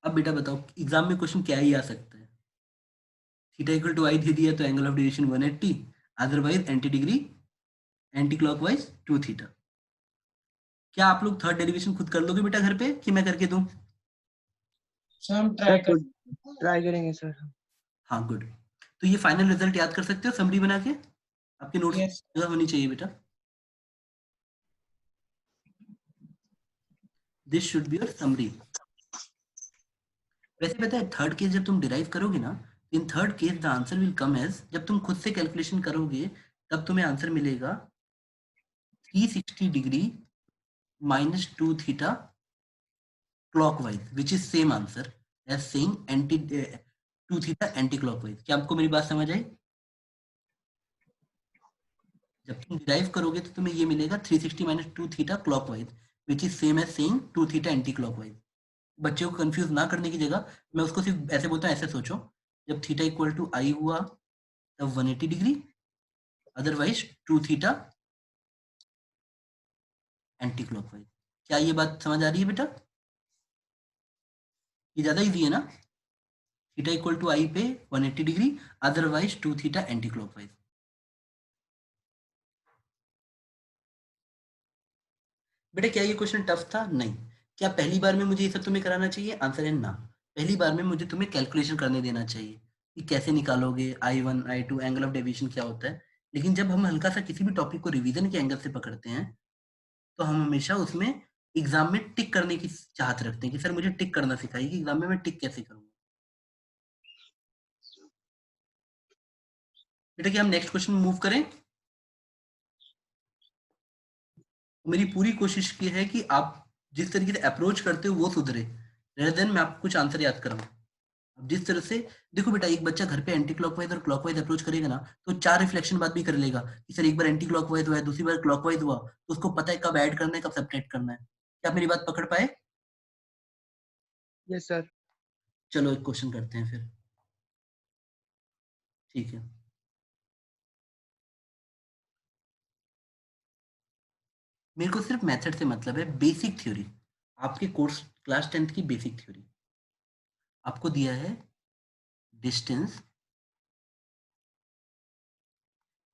अब बेटा बताओ, एग्जाम में क्वेश्चन क्या ही आ सकता है? थीटा इक्वल टू आई दे दिया तो angle of deviation 180, otherwise anti degree anti clockwise 2 theta. क्या आप लोग थर्ड डेरिवेशन खुद कर लोगे बेटा घर पे कि मैं करके दूं? सर हम सर ट्राई कर। खुद ट्राई करेंगे सर। हाँ गुड। तो ये फाइनल रिजल्ट याद कर सकते हो समरी बना के? आपके नोट्स यस जगह होनी चाहिए बेटा। This should be your summary. वैसे पता है थर्ड केस जब तुम डिराइव करोगे ना, in third case the answer will come as, जब तुम खुद से कैलकुलेशन करोगे तब तुम्हें आंसर मिलेगा 360 degree minus 2 theta clockwise, which is same answer as saying 2 theta anti clockwise। क्या आपको मेरी बात समझ आई? जब तुम डिराइव करोगे तो तुम्हें ये मिलेगा 360 minus 2 theta clockwise, which is same as saying 2 theta anti clockwise। बच्चों को कंफ्यूज ना करने की जगह मैं उसको सिर्फ ऐसे बोलता हूँ, ऐसे सोचो, जब थीटा इक्वल टू आई हुआ तब 180 degree, otherwise 2 theta anti clockwise. क्या ये बात समझ आ रही है बेटा? ये ज्यादा इजी है ना? थीटा इक्वल टू आई पे 180 degree, otherwise 2 theta anti clockwise. बेटा क्या ये क्वेश्चन टफ था? नहीं। क्या पहली बार में मुझे ये सब तुम्हें कराना चाहिए? आंसर है ना। पहली बार में मुझे तुम्हें कैलकुलेशन करने देना चाहिए कि कैसे निकालोगे I1 I2 angle of deviation क्या होता है। लेकिन जब हम हल्का सा किसी भी टॉपिक को रिवीजन के एंगल से पकड़ते हैं तो हम हमेशा उसमें एग्जाम में टिक करने की चाहत रखते हैं कि सर मुझे टिक करना सिखाइए कि एग्जाम में मैं टिक कैसे करूंगा। बेटा क्या हम नेक्स्ट क्वेश्चन मूव करें? मेरी पूरी कोशिश की है कि आप जिस तरीके से अप्रोच करते हो वो सुधरे, रेदर देन मैं आपको कुछ आंसर याद कराऊं। अब जिस तरह से देखो बेटा, एक बच्चा घर पे एंटी क्लॉकवाइज और क्लॉकवाइज अप्रोच करेगा ना तो 4 रिफ्लेक्शन बाद भी कर लेगा कि सर एक बार एंटी क्लॉकवाइज हुआ है, दूसरी बार क्लॉकवाइज हुआ, तो उसको पता है कब ऐड करना है कब सब्ट्रैक्ट करना है। क्या आप मेरी बात पकड़ पाए? Yes sir. चलो एक क्वेश्चन करते हैं फिर, ठीक है। मेरे को सिर्फ मेथड से मतलब है, बेसिक थ्योरी, आपके कोर्स क्लास 10th की बेसिक थ्योरी। आपको दिया है distance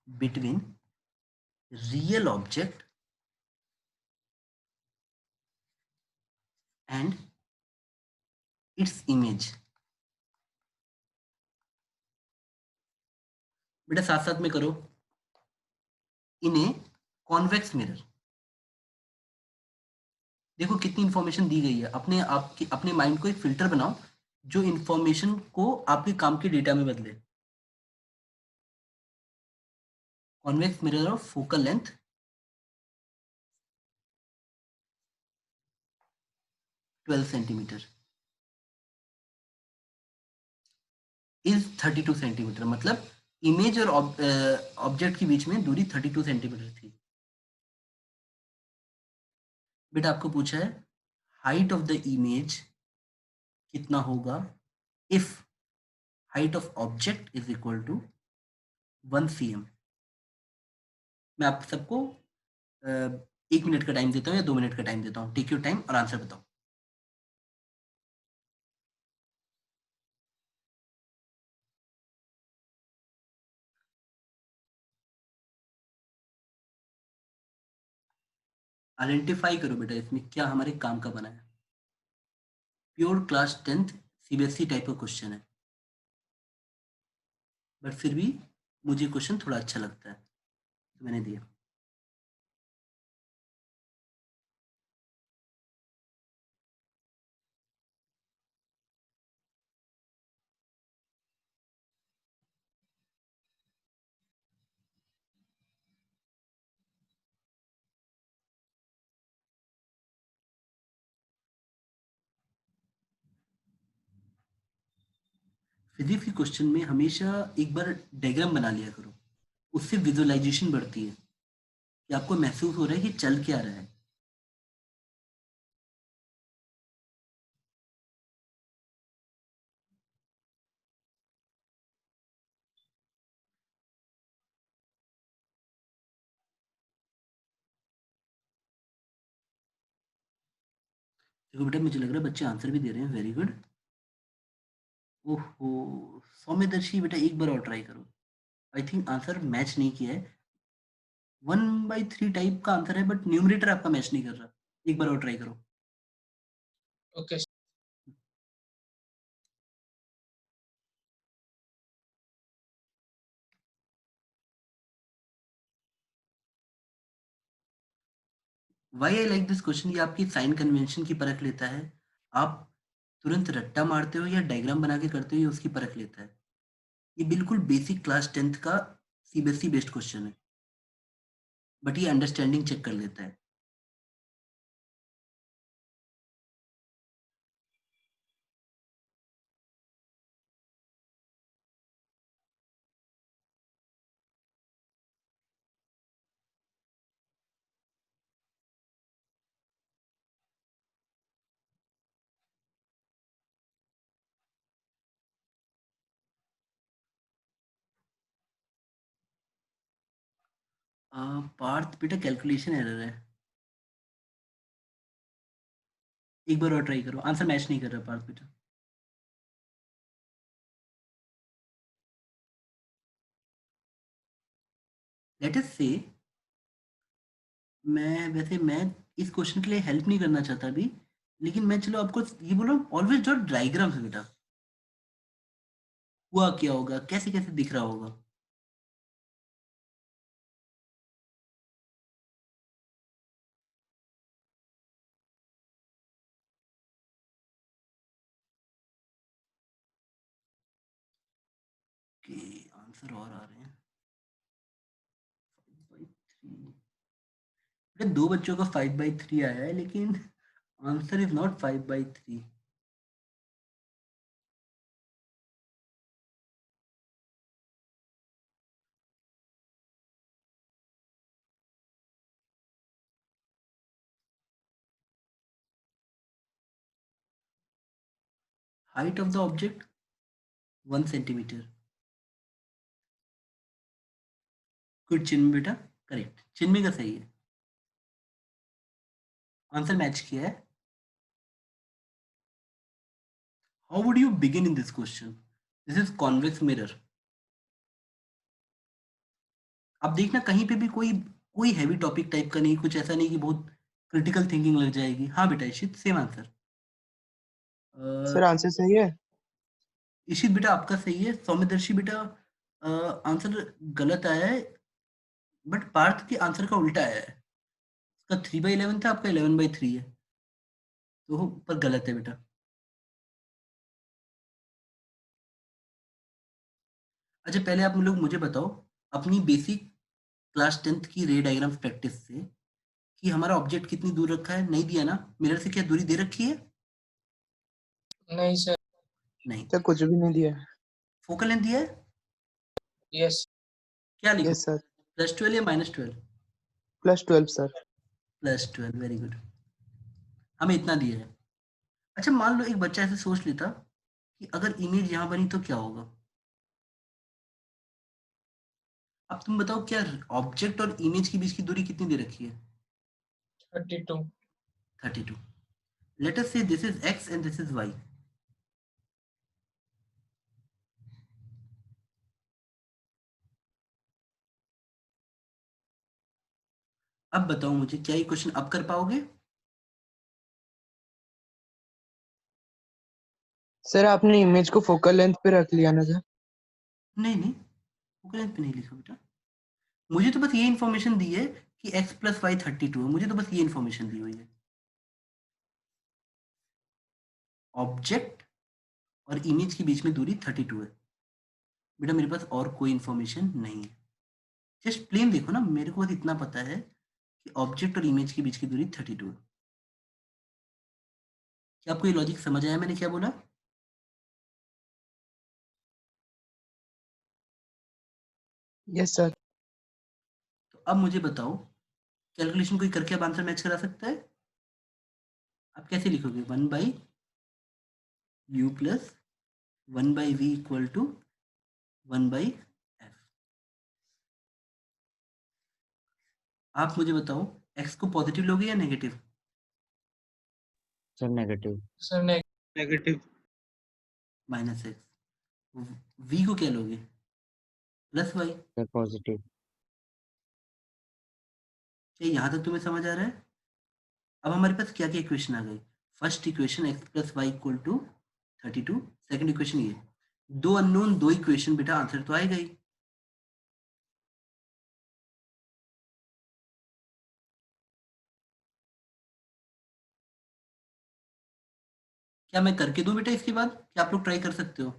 between real object and its image. बेटा साथ साथ में करो। इन ए कॉन्वेक्स मिरर, देखो कितनी इंफॉर्मेशन दी गई है। अपने माइंड को एक फिल्टर बनाओ जो इंफॉर्मेशन को आपके काम के डेटा में बदले। Convex mirror of focal length 12 centimetre is 32 centimetre, मतलब इमेज और ऑब्जेक्ट के बीच में दूरी 32 सेंटीमीटर थी। बेटा आपको पूछा है हाइट ऑफ द इमेज कितना होगा if height of object is equal to 1 cm। मैं आप सबको 1 मिनट का टाइम देता हूँ या 2 मिनट का टाइम देता हूँ। टेक योर टाइम और आंसर बताओ। आइडेंटिफाई करो बेटा इसमें क्या हमारे काम का बना है। Pure class 10th CBSE type का क्वेश्चन है, बट फिर भी मुझे क्वेश्चन थोड़ा अच्छा लगता है तो मैंने दिया। फिजिक्स के क्वेश्चन में हमेशा एक बार डायग्राम बना लिया करो, उससे विजुअलाइजेशन बढ़ती है कि आपको महसूस हो रहा है कि चल क्या रहा है। देखो बेटा मुझे लग रहा है बच्चे आंसर भी दे रहे हैं, वेरी गुड। ओहो सौम्यदर्शी बेटा एक बार और ट्राई करो। आई थिंक आंसर मैच नहीं किया है, 1/3 टाइप का आंसर है बट न्यूमरेटर आपका मैच नहीं कर रहा। एक बार और ट्राई करो। Okay why I like this question, ये आपकी साइन कन्वेंशन की परख लेता है। आप तुरंत रट्टा मारते हो या डायग्राम बना के करते हो ये उसकी परख लेता है। ये बिल्कुल बेसिक क्लास 10th का सीबीएसई बेस्ड क्वेश्चन है, बट ये अंडरस्टैंडिंग चेक कर लेता है। पार्थ बेटा कैलकुलेशन एरर है, एक बार और ट्राई करो। आंसर मैच नहीं कर रहा पार्थ बेटा। लेट अस से मैं इस क्वेश्चन के लिए हेल्प नहीं करना चाहता अभी, लेकिन मैं चलो आपको ये बोल रहा हूँ ऑलवेज ड्रॉ डायग्राम्स बेटा। हुआ क्या होगा, कैसे कैसे दिख रहा होगा। के आंसर और आ रहे हैं 5/3। बेटा 2 बच्चों का 5/3 आया है, लेकिन answer is not 5/3। Height of the object 1 centimetre. Good चिन्ह बेटा, करेक्ट, चिन्ह का सही है। आंसर मैच किया है। How would you begin in this question? This is convex mirror. अब देखना कहीं पे भी कोई कोई हैवी टॉपिक टाइप का नहीं, कुछ ऐसा नहीं कि बहुत क्रिटिकल थिंकिंग लग जाएगी। हाँ बेटा इशित सेम आंसर। सर आंसर सही है। इशित बेटा आपका सही है। सौम्यदर्शी बेटा आंसर गलत आया है, बट पार्थ के आंसर का उल्टा आया है। उसका 3/11 था, आपका 11/3 है, तो पर गलत है बेटा। अच्छा पहले आप लोग मुझे बताओ अपनी बेसिक क्लास 10th की रे डायग्राम प्रैक्टिस से कि हमारा ऑब्जेक्ट कितनी दूर रखा है। नहीं दिया ना, मिरर से क्या दूरी दे रखी है? नहीं सर नहीं। सर कुछ भी नहीं दिया है। फोकल लेंथ दिया है? यस क्या लिखो, यस सर, +12 या -12? +12 सर। +12, very good. हमें इतना दिया है। अच्छा मान लो एक बच्चा ऐसे सोच लेता कि अगर इमेज यहाँ बनी तो क्या होगा। अब तुम बताओ क्या ऑब्जेक्ट और इमेज के बीच की दूरी कितनी दे रखी है? 32. 32. Let us say this is x and this is y. अब बताओ मुझे क्या ये क्वेश्चन अब कर पाओगे? सर आपने इमेज को फोकल लेंथ पे रख लिया ना सर? नहीं नहीं, फोकल लेंथ पे नहीं लिखा बेटा। मुझे तो बस ये इन्फॉर्मेशन दी है कि x प्लस वाई 32 है, मुझे तो बस ये इन्फॉर्मेशन दी हुई है। ऑब्जेक्ट और इमेज के बीच में दूरी 32 है बेटा, मेरे पास और कोई इन्फॉर्मेशन नहीं है। जस्ट प्लेन देखो ना, मेरे को बस इतना पता है कि ऑब्जेक्ट और इमेज के बीच की दूरी 32 है। क्या आपको ये लॉजिक समझ आया मैंने क्या बोला? Yes sir. तो अब मुझे बताओ, कैलकुलेशन कोई करके अब आंसर मैच करा सकता है? आप कैसे लिखोगे? 1 by u plus 1 by v equal to 1 by f. आप मुझे बताओ एक्स को पॉजिटिव लोगे या negative? Sir negative. Sir, negative. Minus x. V को क्या लोगे? Plus y. Sir positive. क्या यहाँ तक तुम्हें समझ आ रहा है? अब हमारे पास क्या क्या इक्वेशन आ गई? First equation x plus y equal to 32। Second equation ये, दो अननोन दो इक्वेशन, बेटा आंसर तो आएगा ही। क्या मैं करके दूं बेटा इसके बाद? क्या आप लोग ट्राई कर सकते हो?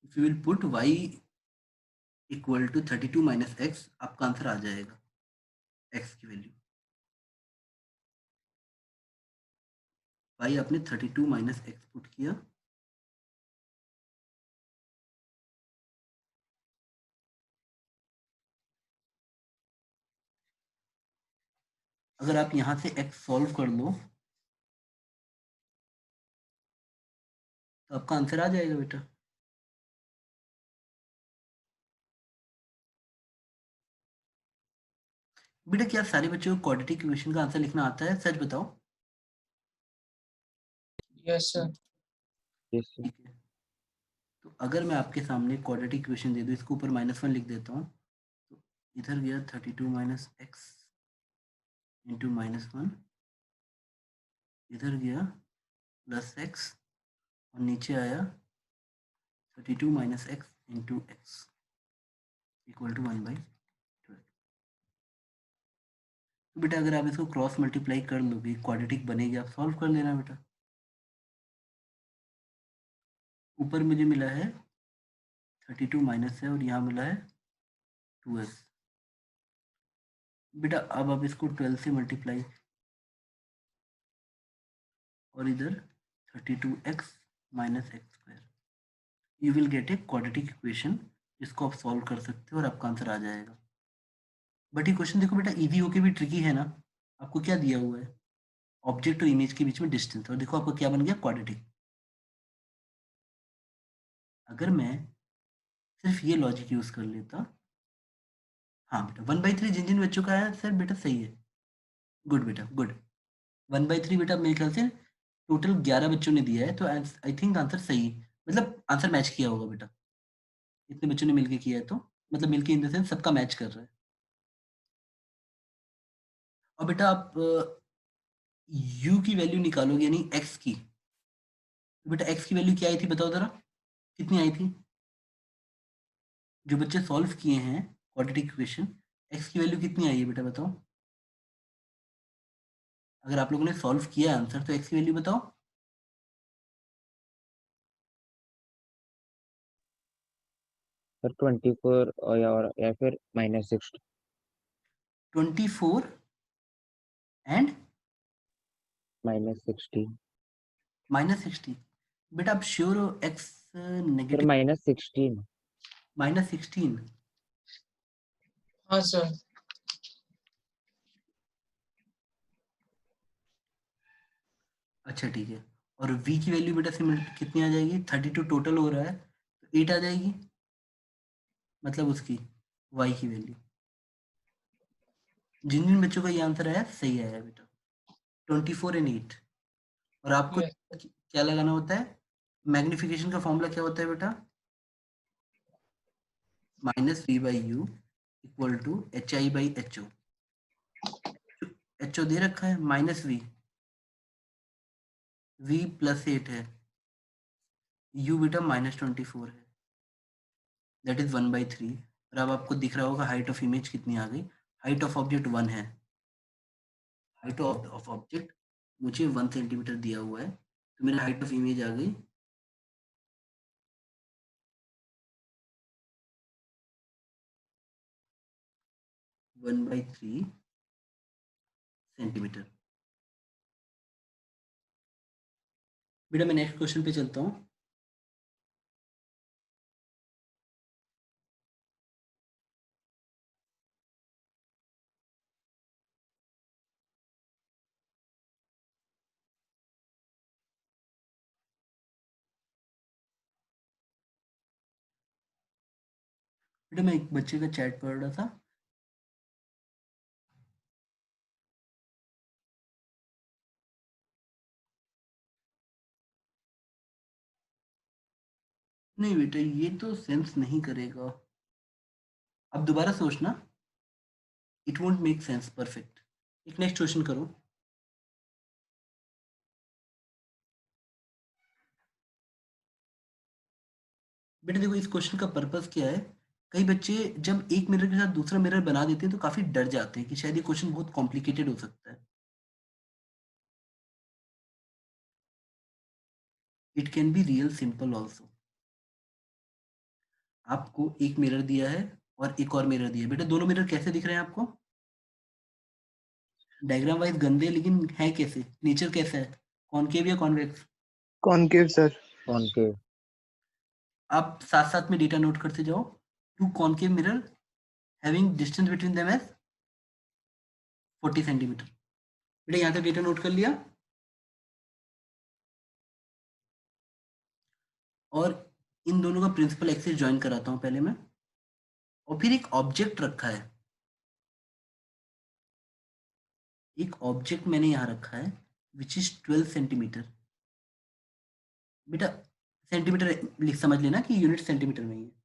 If you will put y equal to 32 minus x, आपका आंसर आ जाएगा x की वैल्यू। y आपने 32 माइनस एक्स पुट किया, अगर आप यहां से x सॉल्व कर लो तो आपका आंसर आ जाएगा बेटा। बेटा क्या सारे बच्चों को क्वाड्रेटिक इक्वेशन का आंसर लिखना आता है? सच बताओ। yes sir. Yes sir. ठीक है, तो अगर मैं आपके सामने क्वाड्रेटिक इक्वेशन दे दूं, इसको ऊपर -1 लिख देता हूँ, तो इधर गया 32 माइनस एक्स इंटू -1, इधर गया प्लस एक्स, और नीचे आया 32 minus x into x equal to 1/12। तो बेटा अगर आप इसको क्रॉस मल्टीप्लाई कर लोगे, क्वाड्रेटिक बनेगी, आप सॉल्व कर लेना बेटा। ऊपर मुझे मिला है 32 माइनस है और यहाँ मिला है 2x। बेटा अब आप इसको 12 से मल्टीप्लाई, और इधर 32x minus x square, you will gate a quadratic equation, जिसको आप सॉल्व कर सकते हो और आपका आंसर आ जाएगा। बट ये क्वेश्चन देखो बेटा, इजी होके भी ट्रिकी है ना। आपको क्या दिया हुआ है? ऑब्जेक्ट और इमेज के बीच में डिस्टेंस, और देखो आपका क्या बन गया? क्वाड्रेटिक। अगर मैं सिर्फ ये लॉजिक यूज कर लेता, हाँ बेटा 1/3 जिन जिन बच्चों का है सर बेटा सही है, गुड बेटा गुड। 1/3 बेटा मेरे ख्याल से टोटल 11 बच्चों ने दिया है, तो आई थिंक आंसर सही, मतलब आंसर मैच किया होगा बेटा। इतने बच्चों ने मिलके किया है तो मतलब मिलके इन द सेंस सबका मैच कर रहा है। और बेटा आप u की वैल्यू निकालोगे यानी x की, तो बेटा x की वैल्यू क्या आई थी बताओ जरा, कितनी आई थी? जो बच्चे सॉल्व किए हैं क्वाड्रेटिक इक्वेशन, x की वैल्यू कितनी आई है बेटा बताओ? अगर आप लोगों ने सॉल्व किया आंसर तो x की वैल्यू बताओ। सर 24 या फिर -60। 24 एंड -60। -60। बेटा आप श्योर हो x सर नेगेटिव? -16। -16। हाँ sir. अच्छा ठीक है, और v की वैल्यू बेटा सिमिलर कितनी आ जाएगी? 32 टोटल हो रहा है तो 8 आ जाएगी, मतलब उसकी y की वैल्यू। जिन जिन बच्चों का ये आंसर आया सही आया बेटा, 24 एंड 8। और आपको Yes. क्या लगाना होता है? मैग्निफिकेशन का फॉर्मूला क्या होता है बेटा? Minus v by u equal to h i by h o. H o दे रखा है, माइनस वी प्लस 8 है, यू बेटा -24 है, दैट इज 1/3। और अब आपको दिख रहा होगा हाइट ऑफ इमेज कितनी आ गई। हाइट ऑफ ऑब्जेक्ट 1 है, हाइट ऑफ ऑब्जेक्ट मुझे 1 सेंटीमीटर दिया हुआ है, तो मेरी हाइट ऑफ इमेज आ गई 1/3 सेंटीमीटर। बेटा मैं नेक्स्ट क्वेश्चन पे चलता हूँ। बेटा मैं एक बच्चे का चैट पढ़ रहा था, नहीं बेटा ये तो सेंस नहीं करेगा, अब दोबारा सोचना, it won't make sense perfect. एक नेक्स्ट क्वेश्चन करो। बेटा देखो इस क्वेश्चन का पर्पस क्या है, कई बच्चे जब एक मिरर के साथ दूसरा मिरर बना देते हैं तो काफी डर जाते हैं कि शायद ये क्वेश्चन बहुत कॉम्प्लिकेटेड हो सकता है। It can be real simple also. आपको एक मिरर दिया है और एक और मिरर दिया है, बेटा दोनों मिरर कैसे दिख रहे हैं आपको? डायग्राम वाइज गंदे, लेकिन है कैसे, नेचर कैसा है, कॉनकेव या कॉन्वेक्स? Concave sir. कॉनकेव। आप साथ साथ में डेटा नोट करते जाओ। Two concave mirror having distance between them as 40 centimetre. बेटा यहाँ तक डेटा नोट कर लिया, और इन दोनों का प्रिंसिपल एक्सिस ज्वाइन कराता हूँ पहले मैं, और फिर एक ऑब्जेक्ट रखा है, एक ऑब्जेक्ट मैंने यहाँ रखा है विच इज 12 सेंटीमीटर। बेटा सेंटीमीटर लिख समझ लेना कि यूनिट सेंटीमीटर में ही है।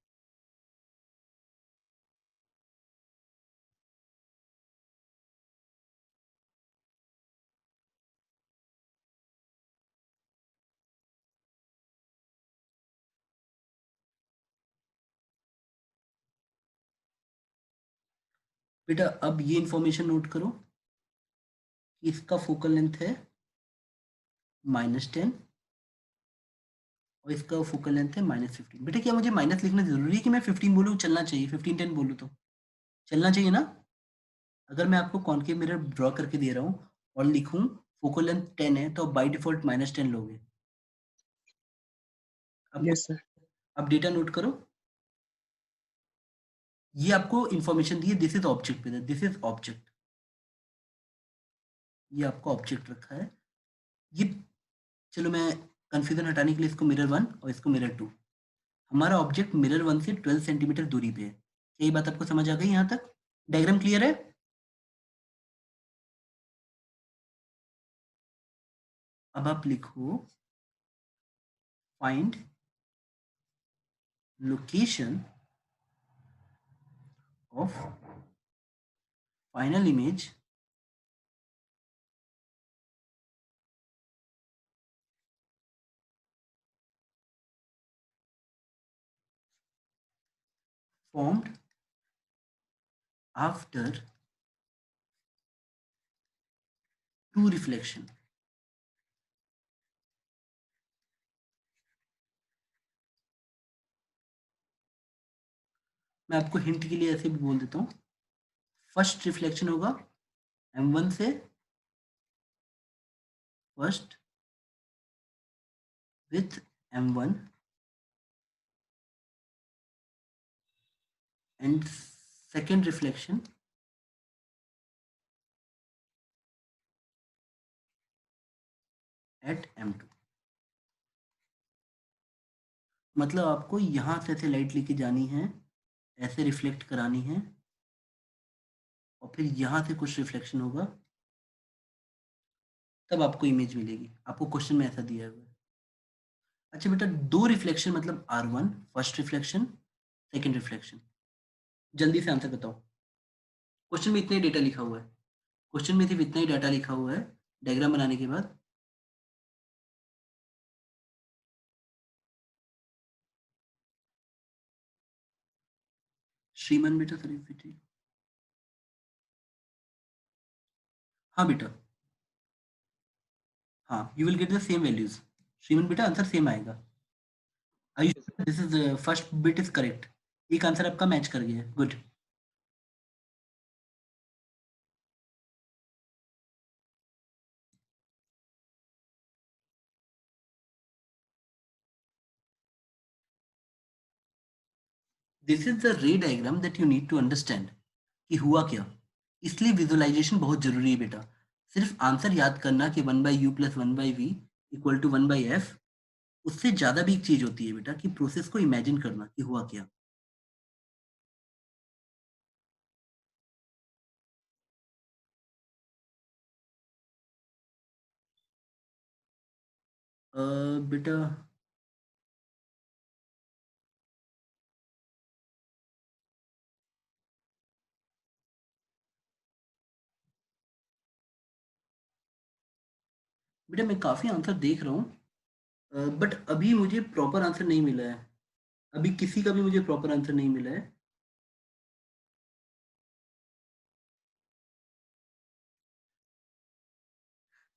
बेटा अब ये इंफॉर्मेशन नोट करो कि इसका फोकल लेंथ है -10 और इसका फोकल लेंथ है -15। बेटा क्या मुझे माइनस लिखना जरूरी है कि मैं 15 बोलूँ? चलना चाहिए 15 10 बोलूँ तो चलना चाहिए ना? अगर मैं आपको कॉनकेव मिरर ड्रॉ करके दे रहा हूँ और लिखूं फोकल लेंथ 10 है तो बाय डिफॉल्ट -10 लोगे। अब यस सर। अब डेटा नोट करो, ये आपको इंफॉर्मेशन दी है, दिस इज ऑब्जेक्ट पे, दिस इज ऑब्जेक्ट, ये आपका ऑब्जेक्ट रखा है ये। चलो मैं कंफ्यूजन हटाने के लिए इसको मिरर 1 और इसको मिरर 2, हमारा ऑब्जेक्ट मिरर 1 से 12 सेंटीमीटर दूरी पे है। क्या ये बात आपको समझ आ गई? यहाँ तक डायग्राम क्लियर है? अब आप लिखो find location of final image formed after two reflection। मैं आपको हिंट के लिए ऐसे भी बोल देता हूँ, फर्स्ट रिफ्लेक्शन होगा m1 से, first with m1 and second reflection eight M2। मतलब आपको यहाँ से ऐसे लाइट लेके जानी है, ऐसे रिफ्लेक्ट करानी है, और फिर यहाँ से कुछ रिफ्लेक्शन होगा, तब आपको इमेज मिलेगी। आपको क्वेश्चन में ऐसा दिया हुआ है। अच्छा बेटा, 2 रिफ्लेक्शन मतलब R1 first reflection, second reflection. जल्दी से आंसर बताओ। क्वेश्चन में इतना ही डेटा लिखा हुआ है, क्वेश्चन में सिर्फ इतना ही डाटा लिखा हुआ है डायग्राम बनाने के बाद। श्रीमान बेटा सर रिपीट। हाँ बेटा, हाँ, you will get the same values. श्रीमान बेटा आंसर सेम आएगा। This is first bit is correct. एक आंसर आपका मैच कर गया है, good. This is the ray diagram that you need to understand कि हुआ क्या। इसलिए विजुअलाइजेशन बहुत जरूरी है बेटा। सिर्फ आंसर याद करना कि 1/u + 1/v = 1/f, उससे ज्यादा भी एक चीज होती है बेटा कि प्रोसेस को इमेजिन करना कि हुआ क्या। बेटा बेटा मैं काफी आंसर देख रहा हूँ, बट अभी मुझे प्रॉपर आंसर नहीं मिला है। अभी किसी का भी मुझे प्रॉपर आंसर नहीं मिला है।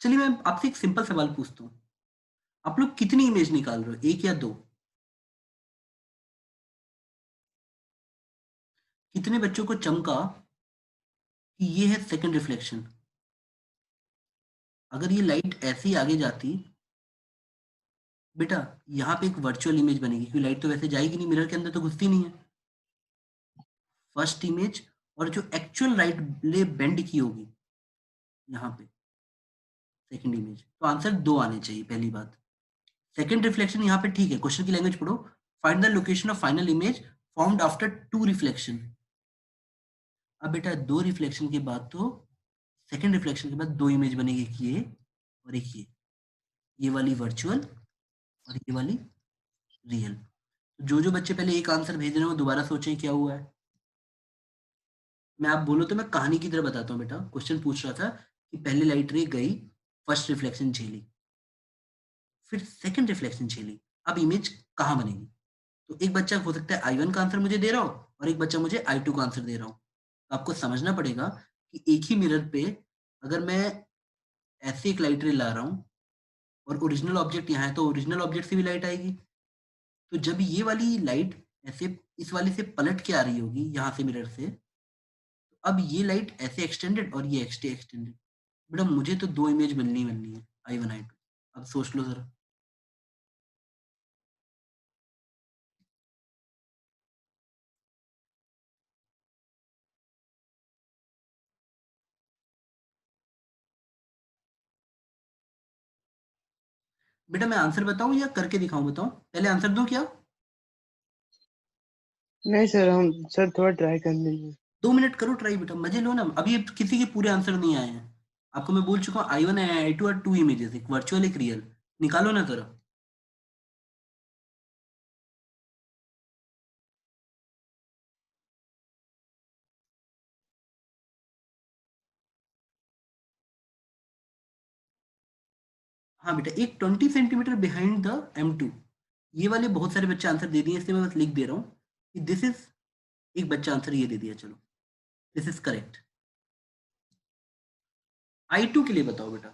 चलिए मैं आपसे एक सिंपल सवाल पूछता हूँ, आप लोग कितनी इमेज निकाल रहे हो, 1 या 2? कितने बच्चों को चमका कि ये है सेकंड रिफ्लेक्शन? अगर ये लाइट ऐसे ही आगे जाती बेटा, यहाँ पे एक वर्चुअल इमेज बनेगी, क्योंकि लाइट तो वैसे जाएगी नहीं, मिरर के अंदर तो घुसती नहीं है। फर्स्ट इमेज, और जो एक्चुअल लाइट ले बेंड की होगी यहाँ पे, सेकंड इमेज। तो आंसर 2 आने चाहिए, पहली बात। सेकंड रिफ्लेक्शन यहाँ पे ठीक है, क्वेश्चन की लैंग्वेज पढ़ो। Find the location of final image formed after 2 reflection. अब बेटा 2 रिफ्लेक्शन के बाद तो, सेकंड रिफ्लेक्शन के बाद 2 इमेज बनेगी, एक ये और एक ये वाली वर्चुअल और ये वाली रियल। जो जो बच्चे पहले एक आंसर भेज रहे हैं वो दोबारा सोचें क्या हुआ है। मैं आप बोलो तो मैं कहानी की तरह बताता हूँ बेटा। क्वेश्चन पूछ रहा था कि पहले लाइट रे गई, फर्स्ट रिफ्लेक्शन झेली, फिर सेकंड रिफ्लेक्शन झेली, अब इमेज कहाँ बनेगी? तो एक बच्चा हो सकता है I1 का आंसर मुझे दे रहा हो, और एक बच्चा मुझे I2 का आंसर दे रहा हो। तो आपको समझना पड़ेगा कि एक ही मिरर पे अगर मैं ऐसे एक लाइट रे ला रहा हूँ और ओरिजिनल ऑब्जेक्ट यहाँ है, तो ओरिजिनल ऑब्जेक्ट से भी लाइट आएगी। तो जब ये वाली लाइट ऐसे इस वाली से पलट के आ रही होगी यहाँ से मिरर से, अब ये लाइट ऐसे एक्सटेंडेड और ये एक्सटेंडेड। बेटा मुझे तो 2 इमेज बननी है, I1 I2। अब सोच लो जरा। बेटा मैं आंसर बताऊं या करके दिखाऊं? बताओ, पहले आंसर दूं क्या? नहीं सर, हम सर थोड़ा ट्राई कर लीजिए। 2 मिनट करो ट्राई बेटा, मजे लो ना। अभी ये किसी के पूरे आंसर नहीं आए हैं। आपको मैं बोल चुका हूँ I1 I2 और 2 इमेजेस, एक वर्चुअल एक रियल। निकालो ना जरा। हाँ बेटा, एक 20 सेंटीमीटर बिहाइंड द M2। ये वाले बहुत सारे बच्चे आंसर दे दिए, इसलिए मैं बस लिख दे रहा हूँ कि दिस इज, एक बच्चा आंसर ये दे दिया, चलो दिस इज करेक्ट। I2 के लिए बताओ बेटा।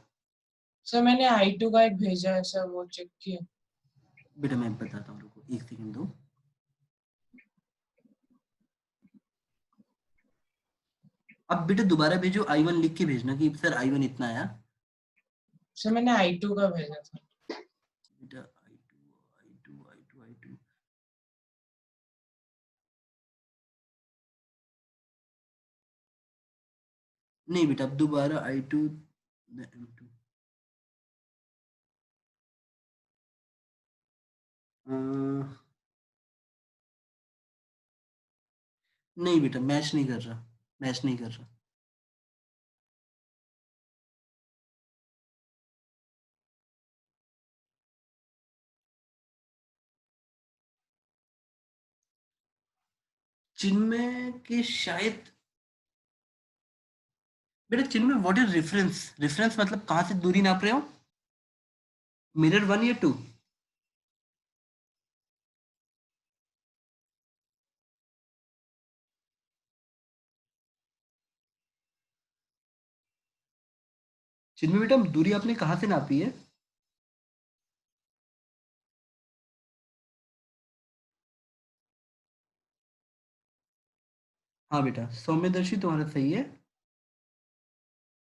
सर मैंने I2 का एक भेजा है सर, वो चेक किया। बेटा मैं बताता हूँ, रुको 1 सेकंड दो। अब बेटा दोबारा भेजो, I1 लिख के भेजना कि सर I1 इतना आया। सर मैंने I2 का भेजा था। बेटा I2। नहीं बेटा, अब दोबारा I2 M2। नहीं बेटा, मैच नहीं कर रहा, मैच नहीं कर रहा। चिन्मय के शायद बेटा, चिन्मय व्हाट इज रेफरेंस? रेफरेंस मतलब कहाँ से दूरी नाप रहे हो? मिरर 1 या 2? चिन्मय बेटा, दूरी आपने कहाँ से नापी है? हाँ बेटा, सौम्यदर्शी तुम्हारा सही है।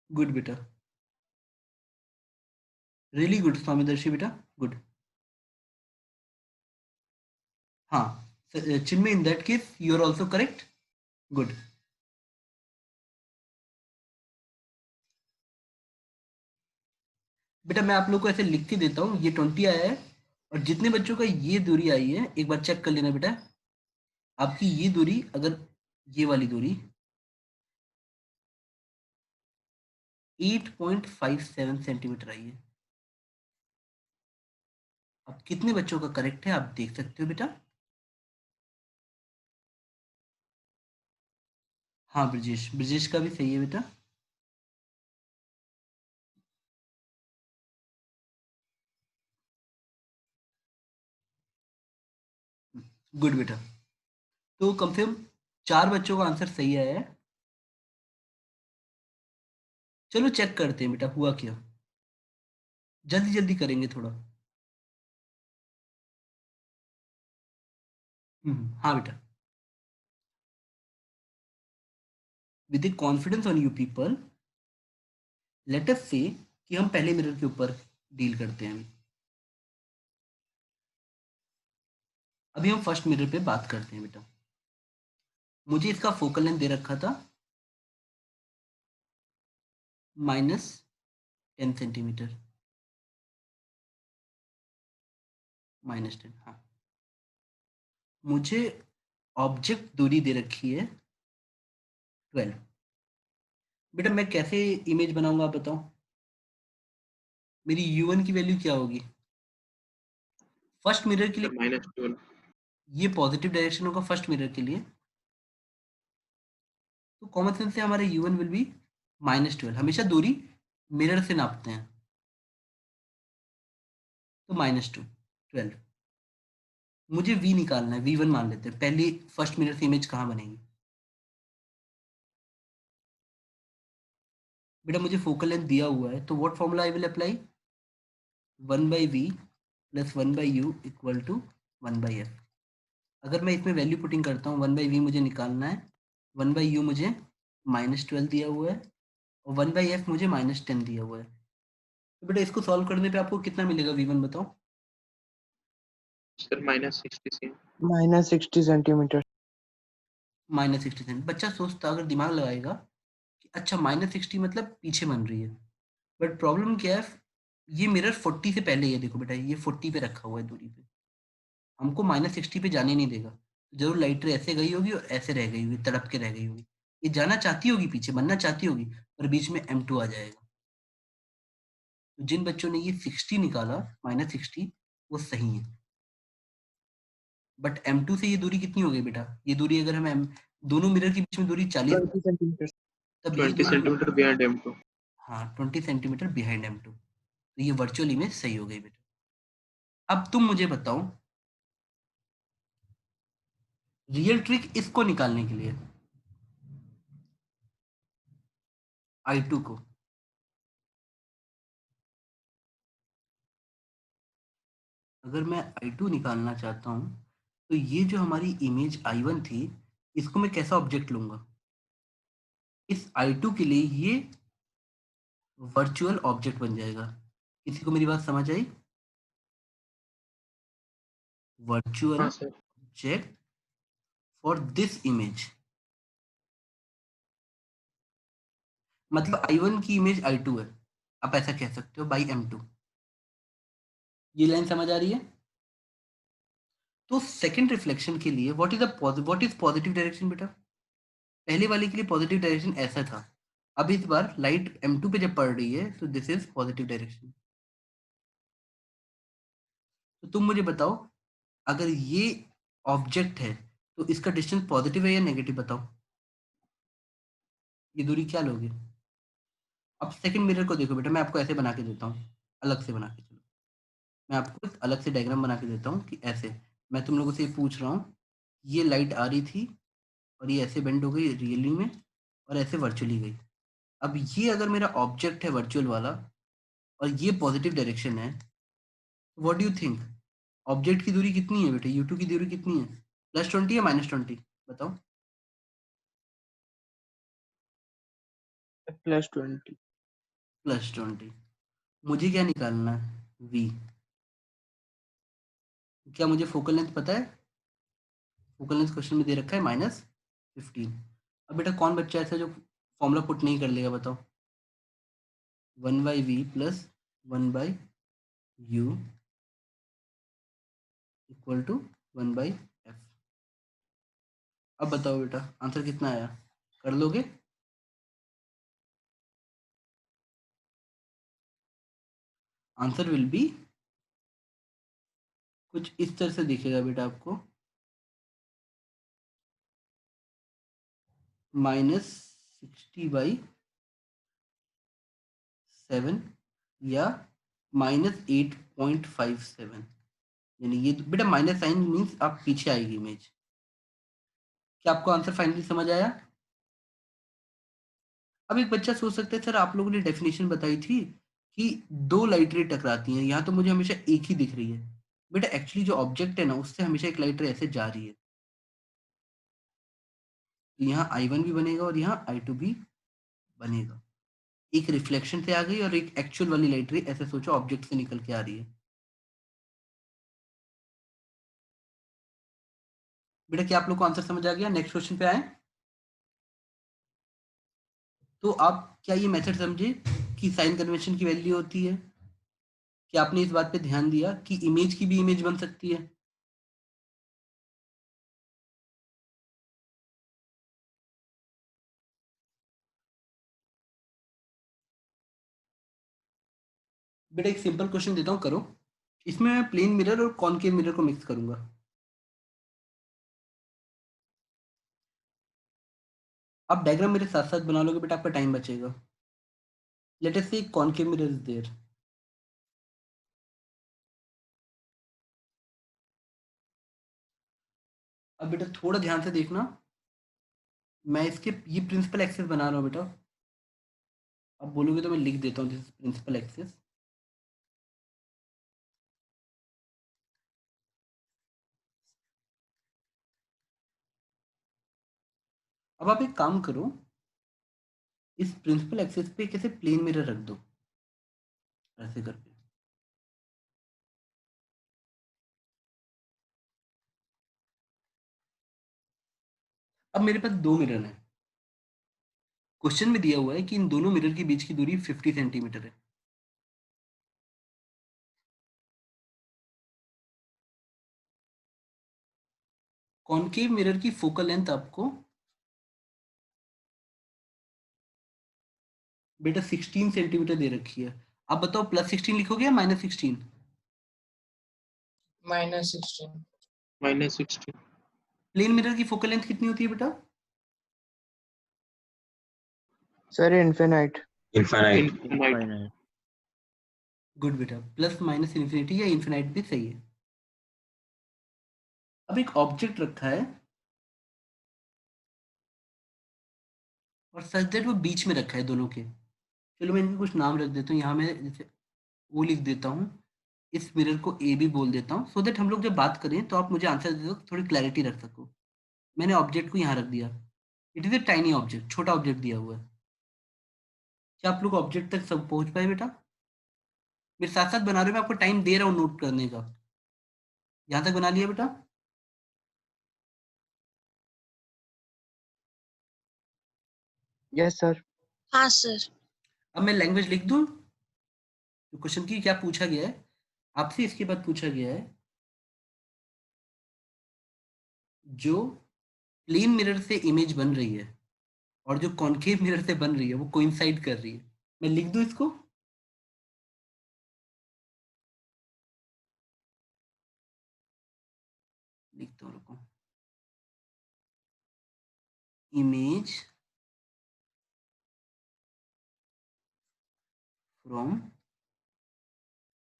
गुड बेटा, रियली गुड सौम्यदर्शी बेटा, गुड। हाँ Chinmay, in that case you are also correct. Good. बेटा मैं आप लोग को ऐसे लिख के देता हूँ, ये 20 आया है, और जितने बच्चों का ये दूरी आई है एक बार चेक कर लेना बेटा। आपकी ये दूरी, अगर ये वाली दूरी 8.57 सेंटीमीटर आई है। अब कितने बच्चों का करेक्ट है आप देख सकते हो बेटा। हाँ ब्रजेश, ब्रजेश का भी सही है बेटा। गुड बेटा, तो कम से कम 4 बच्चों का आंसर सही आया है। चलो चेक करते हैं बेटा हुआ क्या, जल्दी जल्दी करेंगे थोड़ा। हाँ बेटा, with the confidence on you people, let us से कि हम पहले मिरर के ऊपर डील करते हैं। अभी हम फर्स्ट मिरर पे बात करते हैं बेटा। मुझे इसका फोकल लेंथ दे रखा था -10 सेंटीमीटर, -10। हाँ, मुझे ऑब्जेक्ट दूरी दे रखी है 12। बेटा मैं कैसे इमेज बनाऊंगा आप बताओ? मेरी u1 की वैल्यू क्या होगी फर्स्ट मिरर के सर लिए? -12। ये पॉजिटिव डायरेक्शन होगा फर्स्ट मिरर के लिए, तो कॉमन सेंस से हमारा u1 विल बी -12। हमेशा दूरी मिरर से नापते हैं, तो -12। मुझे v निकालना है, v1 मान लेते हैं। पहली फर्स्ट मिरर से इमेज कहाँ बनेगी? बेटा मुझे फोकल लेंथ दिया हुआ है, तो what formula I will apply? 1/v plus 1/u equal to 1/f। अगर मैं इसमें वैल्यू पुटिंग करता हूँ, 1/v मुझे निकालना है, 1/u मुझे -12 दिया हुआ है, और 1/f मुझे -10 दिया हुआ है। तो बेटा इसको सॉल्व करने पे आपको कितना मिलेगा v1 बताओ? Sir -60 -60 centimetre. -60 बच्चा सोचता, अगर दिमाग लगाएगा कि अच्छा -60 मतलब पीछे बन रही है, बट प्रॉब्लम क्या है, ये मिरर 40 से पहले, ये देखो बेटा ये 40 पे रखा हुआ है दूरी पे, हमको -60 पे जाने नहीं देगा। जरूर लाइट रे ऐसे गई होगी और ऐसे रह गई होगी, तड़प के रह गई होगी। ये जाना चाहती होगी पीछे, बनना चाहती होगी, पर बीच में m2 आ जाएगा। तो जिन बच्चों ने ये 60 निकाला -60, वो सही है। बट m2 से ये दूरी कितनी हो गई बेटा? ये दूरी अगर हम दोनों मिरर के बीच में दूरी 40, 20 सेंटीमीटर। तब ये 20 दूरी, सेंटीमीटर बिहाइंड M2। हाँ 20 सेंटीमीटर बिहाइंड m2। तो ये वर्चुअल इमेज सही हो गई बेटा। अब तुम मुझे बताओ रियल ट्रिक इसको निकालने के लिए, I2 को। अगर मैं I2 निकालना चाहता हूँ, तो ये जो हमारी इमेज I1 थी, इसको मैं कैसा ऑब्जेक्ट लूंगा? इस I2 के लिए ये वर्चुअल ऑब्जेक्ट बन जाएगा। किसी को मेरी बात समझ आई? वर्चुअल हाँ sir. Object for this image, मतलब I1 की इमेज I2 है, आप ऐसा कह सकते हो बाई m2। ये लाइन समझ आ रही है? तो सेकंड रिफ्लेक्शन के लिए व्हाट इज पॉजिटिव डायरेक्शन बेटा? पहले वाले के लिए पॉजिटिव डायरेक्शन ऐसा था, अब इस बार लाइट M2 पे जब पड़ रही है तो दिस इज पॉजिटिव डायरेक्शन। तो तुम मुझे बताओ, अगर ये ऑब्जेक्ट है तो इसका डिस्टेंस पॉजिटिव है या नेगेटिव, बताओ। ये दूरी क्या लोगे? अब सेकंड मिरर को देखो बेटा, मैं आपको ऐसे बना के देता हूँ, अलग से बना के, चलो मैं आपको एक अलग से डायग्राम बना के देता हूँ कि ऐसे मैं तुम लोगों से ये पूछ रहा हूँ, ये लाइट आ रही थी और ये ऐसे बेंड हो गई रियली में और ऐसे वर्चुअली गई। अब ये अगर मेरा ऑब्जेक्ट है वर्चुअल वाला और ये पॉजिटिव डायरेक्शन है, what do you think object की दूरी कितनी है बेटा? U2 की दूरी कितनी है? +20 या -20, बताओ। +20। +20। मुझे क्या निकालना है? V। क्या मुझे फोकल लेंथ पता है? फोकल लेंथ क्वेश्चन में दे रखा है -15। अब बेटा कौन बच्चा ऐसा जो फॉर्मूला पुट नहीं कर लेगा, बताओ। 1/v + 1/u = 1/f। अब बताओ बेटा आंसर कितना आया, कर लोगे? आंसर विल बी कुछ इस तरह से दिखेगा बेटा आपको, -60/7 या -8.57। यानी ये बेटा माइनस साइन मीन्स आप पीछे आएगी इमेज। क्या आपको आंसर फाइनली समझ आया? अब एक बच्चा सोच सकता है सर आप लोगों ने डेफिनेशन बताई थी कि 2 लाइट रे टकराती हैं, यहाँ तो मुझे हमेशा एक ही दिख रही है। बेटा एक्चुअली जो ऑब्जेक्ट है ना उससे हमेशा एक लाइट रे ऐसे जा रही है, तो यहाँ I1 भी बनेगा और यहाँ I2 भी बनेगा। एक रिफ्लेक्शन से आ गई और एक एक्चुअल वाली लाइट रे ऐसे सोचो ऑब्जेक्ट से निकल के आ रही है। बेटा क्या आप लोग को आंसर समझ आ गया? नेक्स्ट क्वेश्चन पे आए। तो आप क्या ये मेथड समझे कि साइन कन्वेंशन की वैल्यू होती है? क्या आपने इस बात पे ध्यान दिया कि इमेज की भी इमेज बन सकती है? बेटा एक सिंपल क्वेश्चन देता हूँ, करो। इसमें मैं प्लेन मिरर और कॉनकेव मिरर को मिक्स करूंगा। आप डायग्राम मेरे साथ साथ बना लोगे बेटा, आपका टाइम बचेगा। लेट अस से कॉनकेव मिरर इज देयर। अब बेटा थोड़ा ध्यान से देखना, मैं इसके ये प्रिंसिपल एक्सिस बना रहा हूँ बेटा। अब बोलोगे तो मैं लिख देता हूँ, दिस प्रिंसिपल एक्सिस। अब आप एक काम करो, इस प्रिंसिपल एक्सिस पे कैसे प्लेन मिरर रख दो, ऐसे करके। अब मेरे पास 2 मिरर हैं। क्वेश्चन में दिया हुआ है कि इन दोनों मिरर के बीच की दूरी 50 सेंटीमीटर है। कॉनकेव मिरर की फोकल लेंथ आपको बेटा 16 सेंटीमीटर दे रखी है। आप बताओ +16 लिखोगे या -16? -16। -16। प्लेन मिरर की फोकल लेंथ कितनी होती है बेटा? Sir infinite. इनफाइनाइट। गुड बेटा, ±∞ या इन्फिनाइट भी सही है। अब एक ऑब्जेक्ट रखा है और सच दैट वो बीच में रखा है दोनों के। चलो मैं इनके कुछ नाम रख देता हूँ, यहाँ मैं जैसे ओ लिख देता हूँ, इस मिरर को ए भी बोल देता हूँ, सो दैट हम लोग जब बात करें तो आप मुझे आंसर दे दो, थोड़ी क्लैरिटी रख सको। मैंने ऑब्जेक्ट को यहाँ रख दिया, it is a tiny object, छोटा ऑब्जेक्ट दिया हुआ है। क्या आप लोग ऑब्जेक्ट तक सब पहुंच पाए बेटा? मेरे साथ साथ बना रहे हो, मैं आपको टाइम दे रहा हूँ नोट करने का। यहाँ तक बना लिया बेटा? Yes sir. हाँ सर। अब मैं लैंग्वेज लिख दूँ? क्वेश्चन की क्या पूछा गया है आपसे, इसके बाद पूछा गया है जो प्लेन मिरर से इमेज बन रही है और जो कॉनकेव मिरर से बन रही है वो कोइंसाइड कर रही है। मैं लिख दूं इसको? लिखता हूँ, रुको। Image from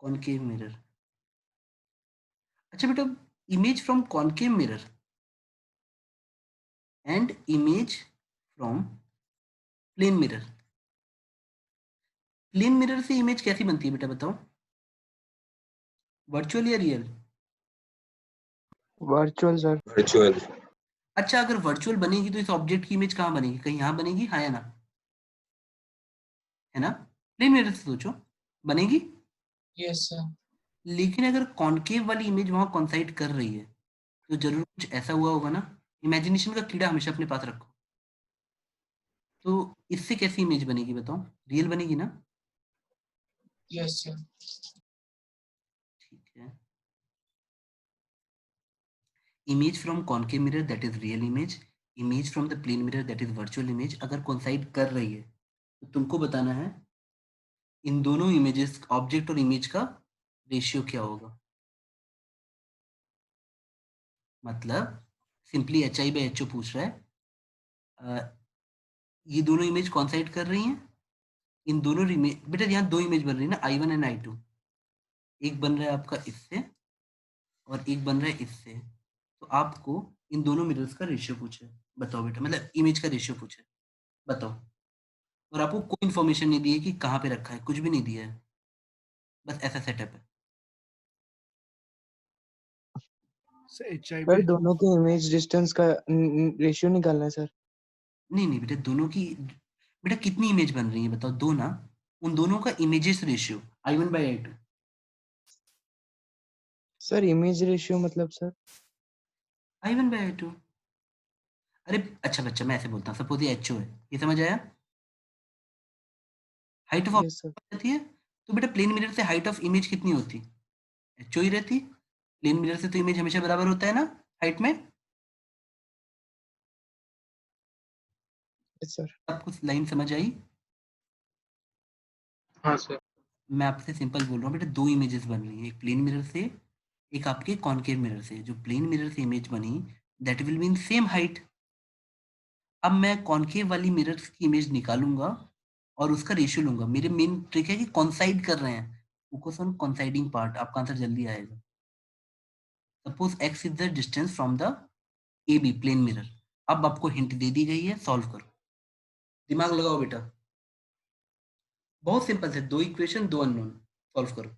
concave mirror. अच्छा बेटा, image from concave mirror and image from plane mirror. Plane mirror से इमेज कैसी बनती है बेटा, बताओ? वर्चुअल या रियल? Virtual sir. वर्चुअल। अच्छा, अगर वर्चुअल बनेगी तो इस ऑब्जेक्ट की इमेज कहाँ बनेगी? कहीं यहाँ बनेगी, हाँ या ना? है ना? प्लेन मिरर से सोचो, बनेगी। Yes sir. लेकिन अगर कॉनकेव वाली इमेज वहां कॉन्साइड कर रही है तो जरूर कुछ ऐसा हुआ होगा ना। इमेजिनेशन का कीड़ा हमेशा अपने पास रखो। तो इससे कैसी इमेज बनेगी बताओ? रियल बनेगी ना? Yes sir. ठीक है। Image from concave mirror that is real image from the plane mirror that is virtual image अगर कॉन्साइड कर रही है तो तुमको बताना है इन दोनों इमेजेस, ऑब्जेक्ट और इमेज का रेशियो क्या होगा। मतलब simply h i by h o पूछ रहा है। ये दोनों इमेज कॉन्साइड कर रही हैं। इन दोनों इमेज, बेटा यहाँ दो इमेज बन रही है ना, I1 एंड I2। एक बन रहा है आपका इससे और एक बन रहा है इससे। तो आपको इन दोनों मिरर्स का रेशियो पूछे, बताओ बेटा, मतलब इमेज का रेशियो पूछे, बताओ। और आपको कोई इन्फॉर्मेशन नहीं दी है कि कहाँ पे रखा है, कुछ भी नहीं दिया है, बस ऐसा सेटअप है। सर दोनों के इमेज डिस्टेंस का रेशियो निकालना है सर। नहीं नहीं बेटा, दोनों की, बेटा कितनी इमेज बन रही है बताओ? दो ना। उन दोनों का images ratio I1 by I2। Sir image ratio मतलब सर? I1 by I2। अरे अच्छा बच्चा, मैं ऐसे बोलता हूँ, सपोज ये HO है, ये समझ आया? Height of yes sir. Object रहती है। तो बेटा प्लेन मिरर से हाइट ऑफ इमेज कितनी होती? HO ही रहती। प्लेन मिरर से तो इमेज हमेशा बराबर होता है ना हाइट में। Yes sir. आपको लाइन समझ आई? हाँ सर। मैं आपसे सिंपल बोल रहा हूँ बेटा, दो इमेजेस बन रही है, एक प्लेन मिरर से, एक आपके कॉनकेव मिरर से। जो प्लेन मिरर से इमेज बनी that will be in same height. अब मैं कॉनकेव वाली मिरर्स की इमेज निकालूंगा और उसका रेशियो लूंगा। मेरे मेन ट्रिक है कि कॉन्साइड कर रहे हैं, फोकस ऑन कॉन्साइडिंग पार्ट, आपका आंसर जल्दी आएगा। Suppose x is the distance from the A B plane mirror. अब आपको हिंट दे दी गई है, सॉल्व करो, दिमाग लगाओ बेटा। बहुत सिंपल है, दो इक्वेशन दो अननोन, सॉल्व करो।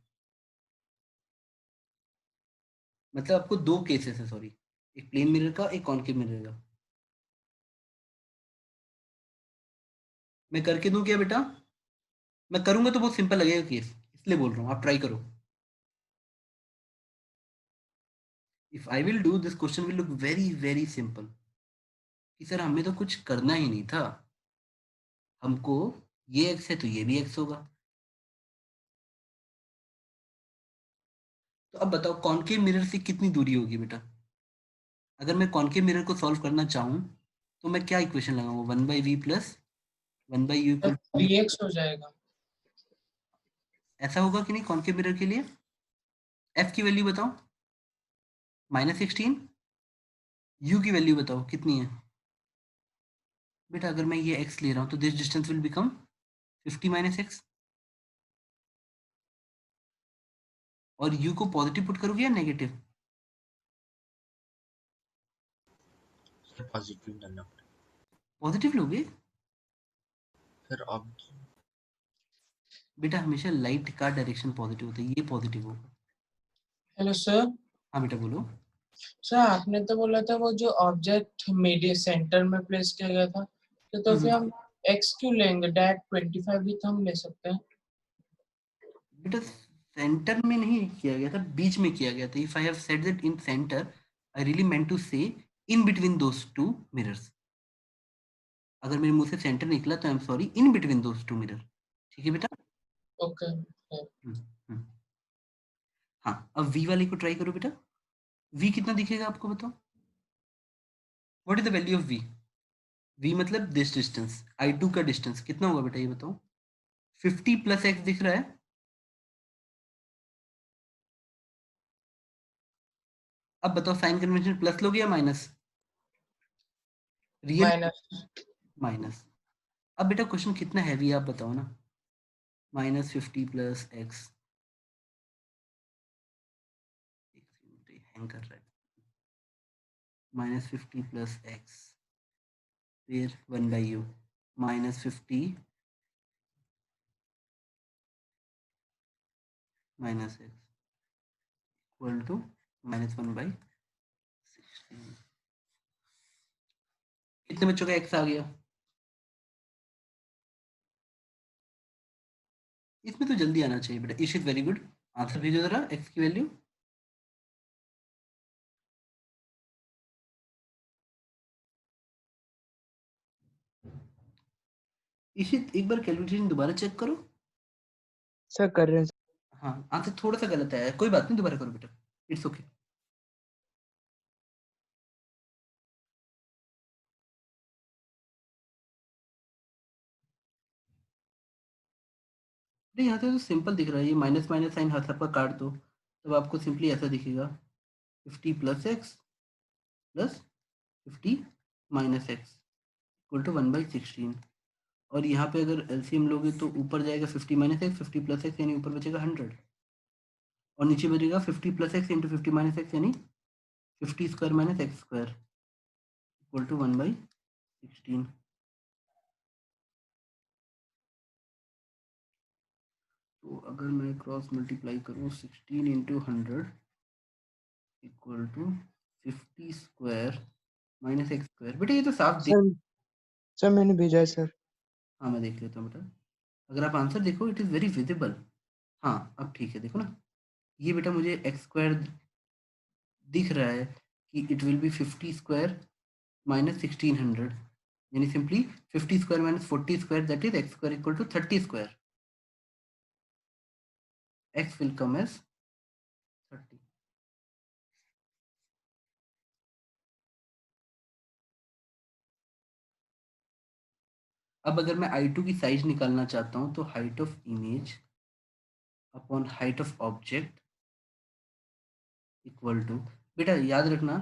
मतलब आपको दो केसेस है, सॉरी, एक प्लेन मिरर का, एक कॉनकेव मिरर का। मैं करके दूं क्या बेटा? मैं करूंगा तो बहुत सिंपल लगेगा केस, इसलिए बोल रहा हूँ, आप ट्राई करो। If I will do this question will look very very simple कि सर हमें तो कुछ करना ही नहीं था, हमको ये एक्स है तो ये भी एक्स होगा। तो अब बताओ कॉनकेव मिरर से कितनी दूरी होगी बेटा? अगर मैं कॉनकेव मिरर को सॉल्व करना चाहूँ तो मैं क्या इक्वेशन लगाऊंगा? 1/v plus 1/u sir equal 3x हो जाएगा। ऐसा होगा कि नहीं कॉनकेव मिरर के लिए? f की वैल्यू बताओ, -16। u की वैल्यू बताओ कितनी है? बेटा अगर मैं ये x ले रहा हूँ तो this distance will become 50 - x। और u को पॉजिटिव पुट करोगे या नेगेटिव? पॉजिटिव डालना पड़ेगा पॉजिटिव लोगे? फिर अब। बेटा हमेशा लाइट का डायरेक्शन पॉजिटिव होता है, ये पॉजिटिव होगा। Hello sir. हाँ बेटा बोलो। सर आपने तो बोला था वो जो ऑब्जेक्ट मीडिया सेंटर में प्लेस किया गया था, तो फिर हम x क्यों लेंगे? डायरेक्ट 25 भी तो हम ले सकते हैं। बेटा सेंटर में नहीं किया गया था, बीच में किया गया था। If I have said that in centre, I really meant to say in between those two mirrors. अगर मेरे मुंह से सेंटर निकला तो I am sorry, in between those two mirror. ठीक है बेटा? ओके। हम्म। हाँ, अब v वाले को ट्राई करो बेटा। v कितना दिखेगा आपको बताओ? What is the value of v? v मतलब दिस डिस्टेंस, I2 का डिस्टेंस कितना होगा बेटा ये बताओ? 50 प्लस x दिख रहा है? अब बताओ साइन कन्वेंशन प्लस लोगे या माइनस? Real minus. माइनस। अब बेटा क्वेश्चन कितना हैवी है आप बताओ ना। -50 प्लस x, हैंग कर रहा है। -50 प्लस x, फिर 1/u, -50 minus x equal to -1/16। कितने बच्चों का x आ गया? इसमें तो जल्दी आना चाहिए बेटा। इशित वेरी गुड, आंसर भेजो जरा x की वैल्यू। इशित एक बार कैलकुलेशन दोबारा चेक करो। सर कर रहे हैं हाँ आंसर थोड़ा सा गलत आया है, कोई बात नहीं, दोबारा करो बेटा, इट्स ओके। नहीं यहाँ से तो सिंपल दिख रहा है, ये माइनस माइनस साइन हर सबका काट दो, तब आपको सिंपली ऐसा दिखेगा 50 plus x plus 50 minus x equal to 1/16। और यहाँ पे अगर एलसीएम लोगे तो ऊपर जाएगा 50 माइनस एक्स, 50 प्लस एक्स यानी ऊपर बचेगा 100, और नीचे बचेगा 50 plus x into 50 minus x यानी 50 square minus x square equal to 1/16। तो अगर मैं क्रॉस मल्टीप्लाई करूँ 16 into 100 equal to 50 square minus x square, बेटा ये तो साफ दिख। सर। सर मैंने भेजा है सर। हाँ मैं देख लेता हूँ बेटा, अगर आप आंसर देखो इट इज़ वेरी विजिबल। हाँ अब ठीक है, देखो ना, ये बेटा मुझे एक्स स्क्वायर दिख रहा है कि it will be 50 square minus 1600, यानी सिंपली 50 square minus 40 square, that is x square equal to 30 square. X will come as 30। अब अगर मैं I2 की साइज निकालना चाहता हूँ तो height of image upon height of object equal to, बेटा याद रखना,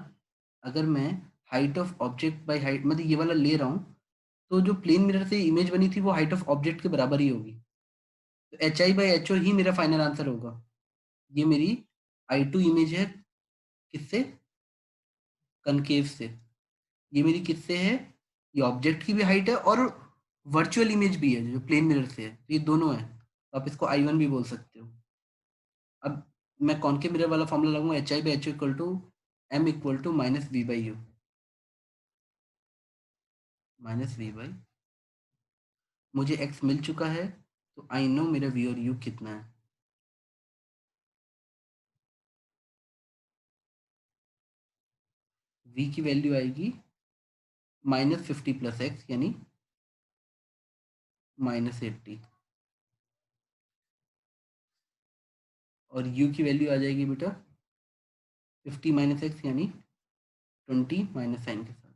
अगर मैं height of object by height मतलब ये वाला ले रहा हूँ, तो जो प्लेन मिरर से इमेज बनी थी वो हाइट ऑफ ऑब्जेक्ट के बराबर ही होगी, तो HI/HO ही मेरा फाइनल आंसर होगा। ये मेरी I2 इमेज है किससे? कनकेव से। ये मेरी किससे है? ये ऑब्जेक्ट की भी हाइट है और वर्चुअल इमेज भी है जो प्लेन मिरर से है, तो ये दोनों है, तो आप इसको I1 भी बोल सकते हो। अब मैं कॉनकेव मिरर वाला फॉर्मूला लगाऊंगा, HI/HO equal to M equal to -V/U, -V/, मुझे x मिल चुका है तो आई नो मेरा V और U कितना है। V की वैल्यू आएगी -50 प्लस एक्स यानी -80, और U की वैल्यू आ जाएगी बेटा 50 माइनस एक्स यानी 20 माइनस साइन के साथ,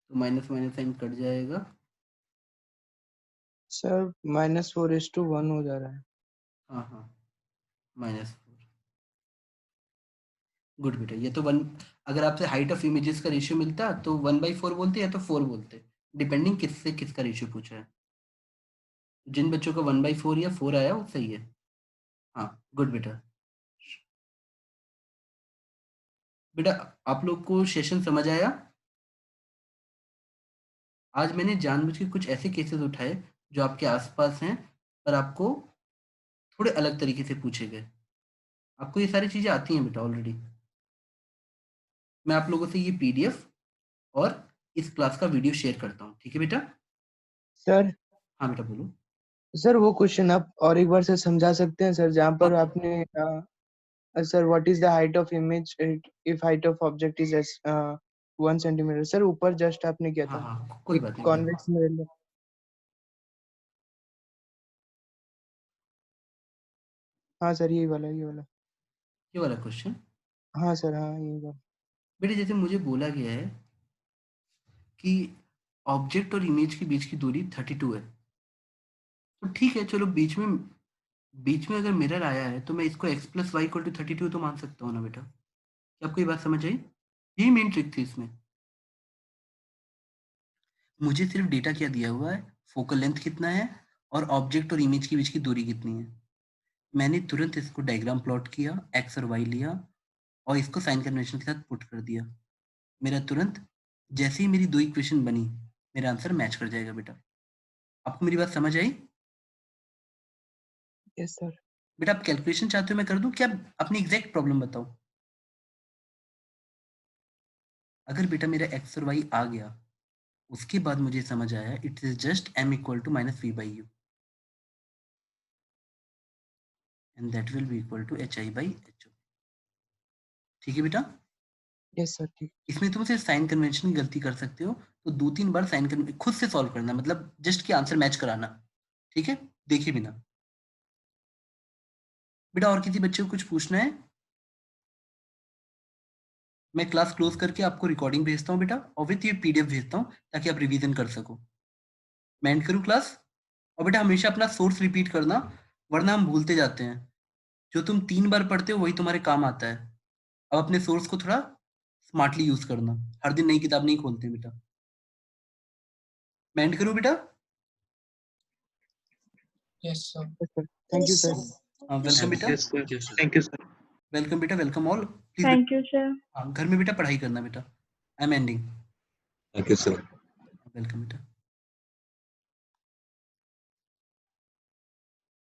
तो माइनस माइनस साइन कट जाएगा। सर -4:1 हो जा रहा है। हाँ हाँ -4, गुड बेटा, ये तो वन, अगर आपसे हाइट ऑफ इमेजेस का रेशियो मिलता तो 1/4 बोलते या तो 4 बोलते, डिपेंडिंग किससे किसका रेशियो पूछा है। जिन बच्चों का 1/4 या 4 आया वो सही है। हाँ गुड बेटा। बेटा आप लोग को सेशन समझ आया? आज मैंने जानबूझ के कुछ ऐसे केसेस उठाए जो आपके आसपास हैं, पर आपको थोड़े अलग तरीके से पूछे गए। आपको ये सारी चीज़ें आती हैं बेटा ऑलरेडी। मैं आप लोगों से ये PDF और इस क्लास का वीडियो शेयर करता हूँ, ठीक है बेटा? सर। हाँ बेटा बोलो। सर वो क्वेश्चन आप और एक बार से समझा सकते हैं सर, जहाँ पर आपने sir what is the height of image if height of object is 1 centimetre. Sir ऊपर जस्ट आपने किया हाँ था हाँ कोई एक बात नहीं बेटा। Convex mirror. हाँ सर यही वाला। ये वाला क्वेश्चन, हाँ सर हाँ यही वाला। बेटे जैसे मुझे बोला गया है कि ऑब्जेक्ट और इमेज के बीच की दूरी 32 है, तो ठीक है चलो बीच में अगर मिरर आया है तो मैं इसको x plus y equal to 32 तो मान सकता हूँ ना बेटा। क्या आपको ये बात समझ आई? यही मेन ट्रिक थी इसमें। मुझे सिर्फ डेटा क्या दिया हुआ है, फोकल लेंथ कितना है और ऑब्जेक्ट और इमेज के बीच की दूरी कितनी है। मैंने तुरंत इसको डायग्राम प्लॉट किया, एक्स और वाई लिया और इसको साइन कन्वेंशन के साथ पुट कर दिया। मेरा तुरंत जैसे ही मेरी दो इक्वेशन बनी मेरा आंसर मैच कर जाएगा बेटा। आपको मेरी बात समझ आई? Yes sir. बेटा आप कैलकुलेशन चाहते हो मैं कर दूं, क्या अपनी एग्जैक्ट प्रॉब्लम बताओ। अगर बेटा मेरा एक्स और वाई आ गया उसके बाद मुझे समझ आया it is just m equal to minus v by u and that will be equal to h i by h o. ठीक है बेटा? यस सर ठीक। इसमें तुम सिर्फ साइन कन्वेंशन की गलती कर सकते हो, तो 2-3 बार साइन कन्वेंशन खुद से सॉल्व करना, मतलब जस्ट कि आंसर मैच कराना। ठीक है, देखिए बिना। बेटा और किसी बच्चे को कुछ पूछना है? मैं क्लास क्लोज करके आपको रिकॉर्डिंग भेजता हूँ बेटा और विथ ये पीडीएफ भेजता हूँ ताकि आप रिवीजन कर सको। मैं एंड करूँ क्लास? और बेटा हमेशा अपना सोर्स रिपीट करना वरना हम भूलते जाते हैं। जो तुम 3 बार पढ़ते हो वही तुम्हारे काम आता है। अब अपने सोर्स को थोड़ा स्मार्टली यूज करना, हर दिन नई किताब नहीं खोलते बेटा। मैं एंड करूँ बेटा? Yes sir. Yes sir, thank you sir. Welcome बेटा। Yes sir, Thank you, sir. Thank you sir. Welcome बेटा, welcome all. Please thank you sir. हाँ घर में बेटा पढ़ाई करना बेटा। I am ending. Thank you, sir. Welcome बेटा।